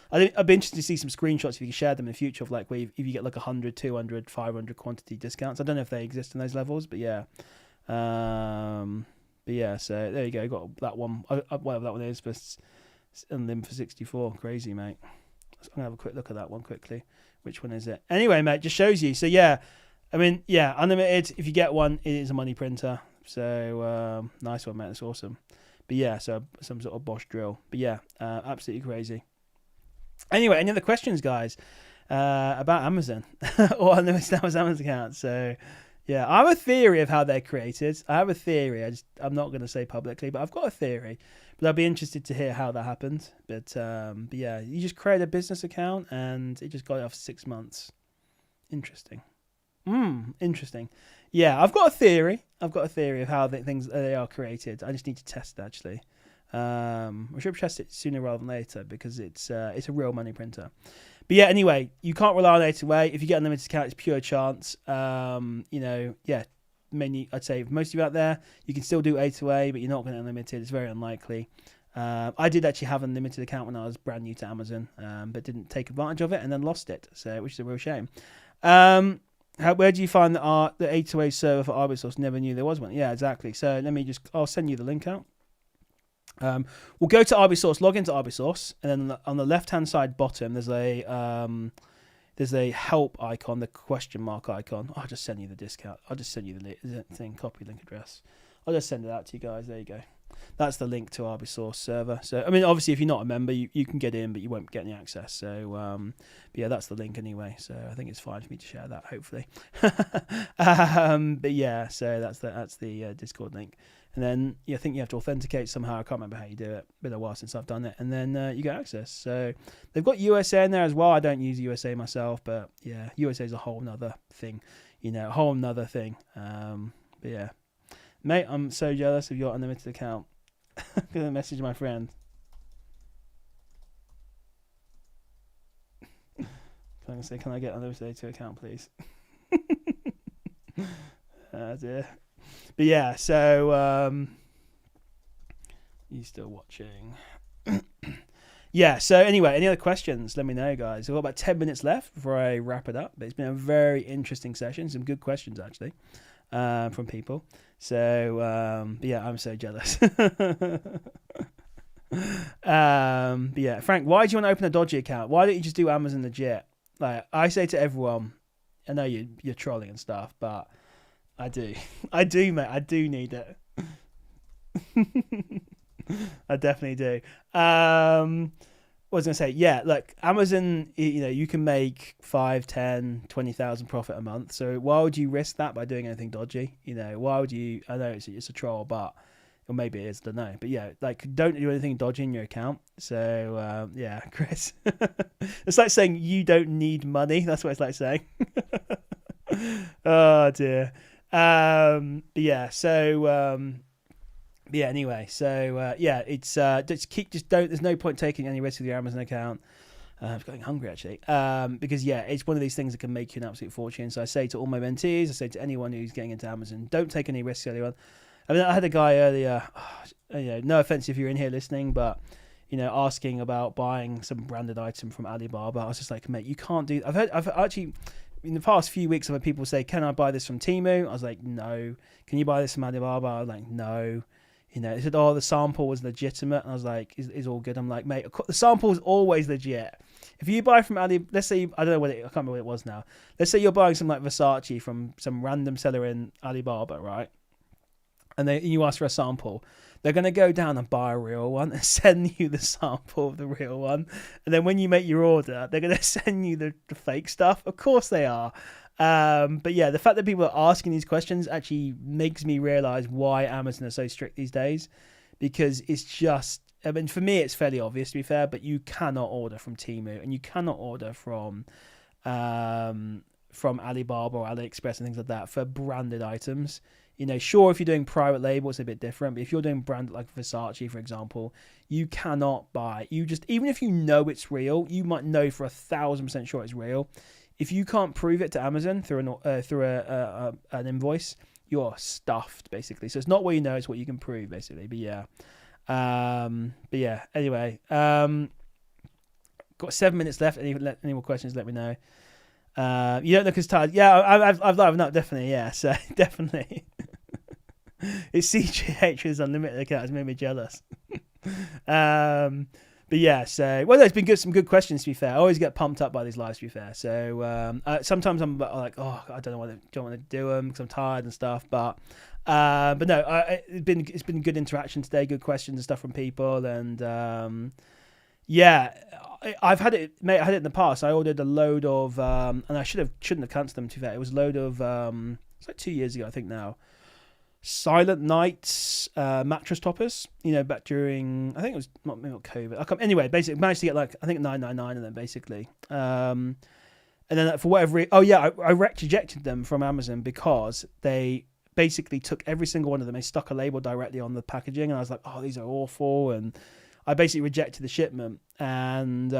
I'd be interested to see some screenshots if you can share them in the future of like where if you get like 100, 200, 500 quantity discounts. I don't know if they exist in those levels, but yeah. So there you go. Got that one. Whatever that one is, but unlimited for 64. Crazy, mate. I'm gonna have a quick look at that one quickly. Which one is it? Anyway, mate, just shows you. So yeah, I mean, yeah, unlimited. If you get one, it is a money printer. So nice one, mate. That's awesome. But yeah, so some sort of Bosch drill. But yeah, absolutely crazy. Anyway, any other questions, guys, about Amazon or unlimited Amazon accounts? So yeah, I have a theory of how they're created. I have a theory. I'm not going to say publicly, but I've got a theory. But I'd be interested to hear how that happened. But yeah, you just create a business account and it just got it off 6 months. Interesting. Interesting. Yeah, I've got a theory. Of how they are created. I just need to test it, actually. We should test it sooner rather than later because it's a real money printer. But yeah, anyway, you can't rely on A2A. If you get an unlimited account, it's pure chance. Yeah, mainly, I'd say most of you out there, you can still do A2A, but you're not going to unlimited. It's very unlikely. I did actually have an unlimited account when I was brand new to Amazon, but didn't take advantage of it and then lost it, so which is a real shame. Where do you find the A2A server for Arbisource? Never knew there was one. Yeah, exactly. So I'll send you the link out. We'll go to Arbisource, log into Arbisource, and then on the left-hand side bottom, there's a help icon, the question mark icon. I'll just send you the discount. I'll just send you the thing, copy link address. I'll just send it out to you guys. There you go. That's the link to Arbisource server. So, I mean, obviously, if you're not a member, you can get in, but you won't get any access. So, but yeah, that's the link anyway. So, I think it's fine for me to share that, hopefully. But yeah, so that's the Discord link. And then I think you have to authenticate somehow. I can't remember how you do it. Been a while since I've done it. And then you get access. So they've got USA in there as well. I don't use USA myself, but yeah, USA is a whole nother thing. A whole nother thing. But yeah, mate, I'm so jealous of your unlimited account. I'm gonna message my friend. I'm gonna say, can I get unlimited A2 account, please? Dear. But yeah, so you still watching? Yeah, so anyway, any other questions? Let me know, guys. We've got about 10 minutes left before I wrap it up. But it's been a very interesting session. Some good questions, actually, from people. So, but yeah, I'm so jealous. But yeah, Frank, why do you want to open a dodgy account? Why don't you just do Amazon legit? Like, I say to everyone, I know you're trolling and stuff, but I do, mate. I do need it. I definitely do. What was I going to say? Yeah, look, Amazon, you can make 5, 10, 20,000 profit a month. So why would you risk that by doing anything dodgy? Why would you? I know it's a troll, but or maybe it is. I don't know. But yeah, like, don't do anything dodgy in your account. So yeah, Chris, it's like saying you don't need money. That's what it's like saying. Oh dear. But yeah, so yeah, anyway, so yeah, it's there's no point taking any risk with your Amazon account. I'm getting hungry, actually, because yeah, it's one of these things that can make you an absolute fortune. So I say to all my mentees, I say to anyone who's getting into Amazon, don't take any risks, anyone. I mean, I had a guy earlier, no offense if you're in here listening, but asking about buying some branded item from Alibaba. I was just like, mate, you can't do. I've actually, in the past few weeks, I've had people say, can I buy this from Temu? I was like, no. Can you buy this from Alibaba? I was like, no. They said, oh, the sample was legitimate. And I was like, is all good? I'm like, mate, the sample is always legit. If you buy from Ali, let's say, I don't know I can't remember what it was now. Let's say you're buying some like Versace from some random seller in Alibaba, right? And you ask for a sample. They're going to go down and buy a real one and send you the sample of the real one. And then when you make your order, they're going to send you the fake stuff. Of course they are. But yeah, the fact that people are asking these questions actually makes me realize why Amazon are so strict these days, because it's just, I mean, for me, it's fairly obvious, to be fair, but you cannot order from Temu and you cannot order from Alibaba or AliExpress and things like that for branded items. Sure, if you're doing private label, it's a bit different, but if you're doing brand like Versace, for example, you cannot buy, even if you know it's real, you might know for 1,000% sure it's real. If you can't prove it to Amazon through an invoice, you're stuffed, basically. So it's not what you know, it's what you can prove, basically. But yeah. Anyway. Got 7 minutes left. Any more questions, let me know. You don't look as tired. Yeah, I've livened up, definitely, yeah. So definitely. It's CGH's unlimited account has made me jealous. But yeah, so there's been some good questions, to be fair. I always get pumped up by these lives, to be fair. So sometimes I'm like, oh, I don't want to do them because I'm tired and stuff. But no, it's been good interaction today, good questions and stuff from people, and yeah, I've had it, mate. I had it in the past. I ordered a load of, and I shouldn't have cancelled them, to be fair. It was a load of, it's like 2 years ago, I think now. Silent Nights mattress toppers, back during, I think it was not COVID. Anyway, basically managed to get like, I think 999 of them, basically. And then for whatever reason, I rejected them from Amazon because they basically took every single one of them. They stuck a label directly on the packaging, and I was like, oh, these are awful. And I basically rejected the shipment, and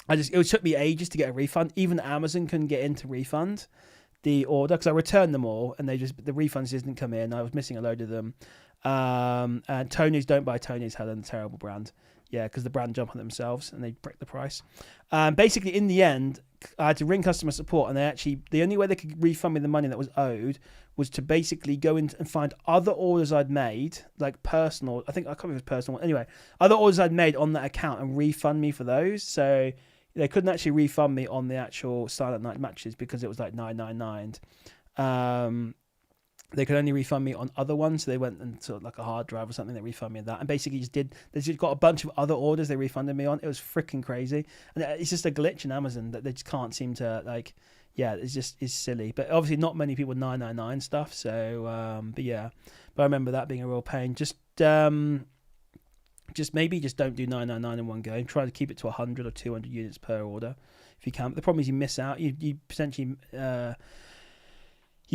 it took me ages to get a refund. Even Amazon couldn't get into refund. the order because I returned them all and the refunds didn't come in. I was missing a load of them. And Tony's, don't buy Tony's, had a terrible brand. Yeah, because the brand jump on themselves and they break the price. Basically, in the end, I had to ring customer support, and the only way they could refund me the money that was owed was to basically go in and find other orders I'd made, like personal. I can't remember if it was personal. Anyway, other orders I'd made on that account and refund me for those. So they couldn't actually refund me on the actual Silent Night matches because it was like 999. They could only refund me on other ones. So they went and sort of like a hard drive or something. They refunded me on that, and basically they just got a bunch of other orders they refunded me on. It was freaking crazy, and it's just a glitch in Amazon that they just can't seem to like. Yeah, it's silly. But obviously, not many people 999 stuff. So, but I remember that being a real pain. Just maybe don't do 999 in one go. Try to keep it to 100 or 200 units per order if you can. But the problem is you miss out. You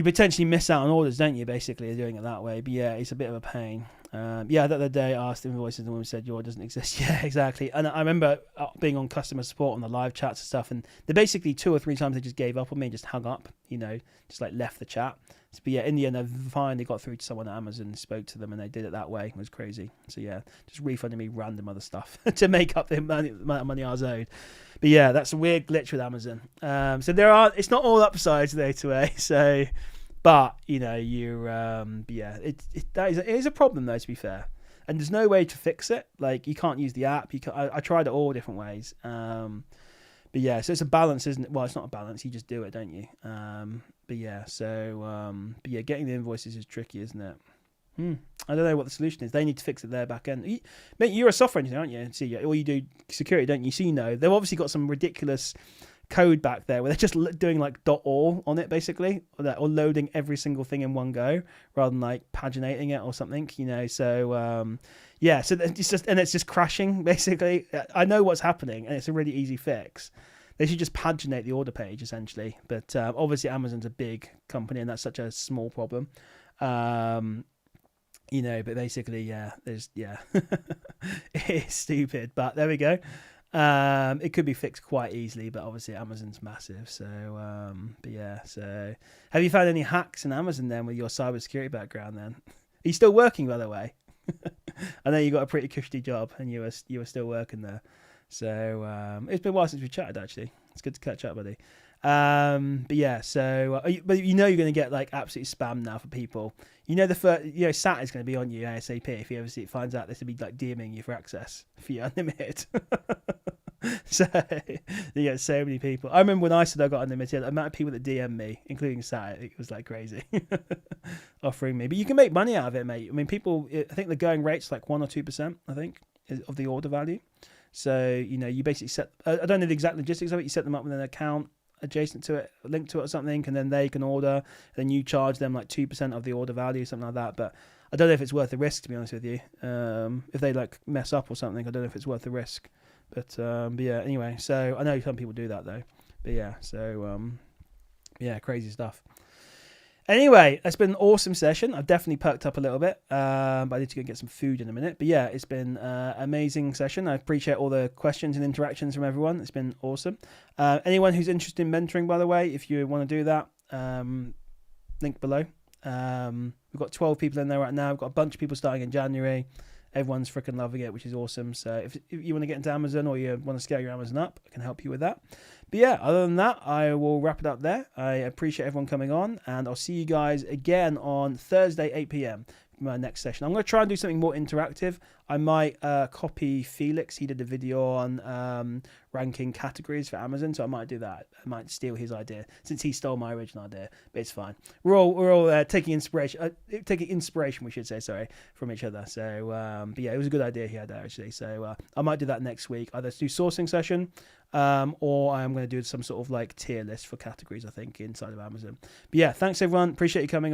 potentially miss out on orders, don't you, basically, doing it that way. But yeah, it's a bit of a pain. The other day I asked invoices and the woman said, your order doesn't exist. Yeah, exactly. And I remember being on customer support on the live chats and stuff, and they basically 2 or 3 times they just gave up on me and just hung up, just like left the chat. But yeah, in the end, I finally got through to someone at Amazon, spoke to them, and they did it that way. It was crazy. So yeah, just refunding me random other stuff to make up the amount of money I was owed. But yeah, that's a weird glitch with Amazon. So it's not all upsides there to A. So, but it is a problem though, to be fair. And there's no way to fix it. Like, you can't use the app. I tried it all different ways. But yeah, so it's a balance, isn't it? Well, it's not a balance. You just do it, don't you? Getting the invoices is tricky, isn't it? I don't know what the solution is. They need to fix it there back end. Mate, you're a software engineer, aren't you? See, all you do security, don't you? So they've obviously got some ridiculous code back there where they're just doing like .all on it, basically, or loading every single thing in one go rather than like paginating it or something. So it's just crashing, basically. I know what's happening, and it's a really easy fix. They should just paginate the order page, essentially. But obviously Amazon's a big company, and that's such a small problem. But basically, it's stupid. But there we go. It could be fixed quite easily, but obviously Amazon's massive. So, So, have you found any hacks in Amazon then with your cybersecurity background? Then, are you still working, by the way? I know you got a pretty cushy job, and you were still working there. So, it's been a while since we chatted. Actually, it's good to catch up, buddy. But you're going to get like absolute spam now for people. Sat is going to be on you ASAP if he ever finds out this will be like DMing you for access for your unlimited. So you get so many people. I remember when I said I got unlimited, the amount of people that DM me, including Sat, it was like crazy, offering me. But you can make money out of it, mate. I mean, I think the going rate's like 1 or 2%, I think, of the order value. So you basically set. I don't know the exact logistics of it. You set them up with an account adjacent to it, linked to it or something, and then they can order. Then you charge them like 2% of the order value, something like that. But I don't know if it's worth the risk, to be honest with you. If they like mess up or something, I don't know if it's worth the risk. But yeah, anyway. So I know some people do that though. But yeah, so crazy stuff. Anyway, it's been an awesome session. I've definitely perked up a little bit, but I need to go and get some food in a minute. But yeah, it's been an amazing session. I appreciate all the questions and interactions from everyone. It's been awesome. Anyone who's interested in mentoring, by the way, if you want to do that, link below. We've got 12 people in there right now. We've got a bunch of people starting in January. Everyone's freaking loving it, which is awesome. So if you want to get into Amazon or you want to scale your Amazon up, I can help you with that. But yeah, other than that, I will wrap it up there. I appreciate everyone coming on, and I'll see you guys again on Thursday, 8 p.m. for my next session. I'm going to try and do something more interactive. I might copy Felix. He did a video on ranking categories for Amazon, so I might do that. I might steal his idea since he stole my original idea, but it's fine. We're all taking inspiration. We should say, sorry, from each other. So, but yeah, it was a good idea he had there actually. So I might do that next week. Either do sourcing session, or I'm going to do some sort of like tier list for categories. I think inside of Amazon. But yeah, thanks everyone. Appreciate you coming on.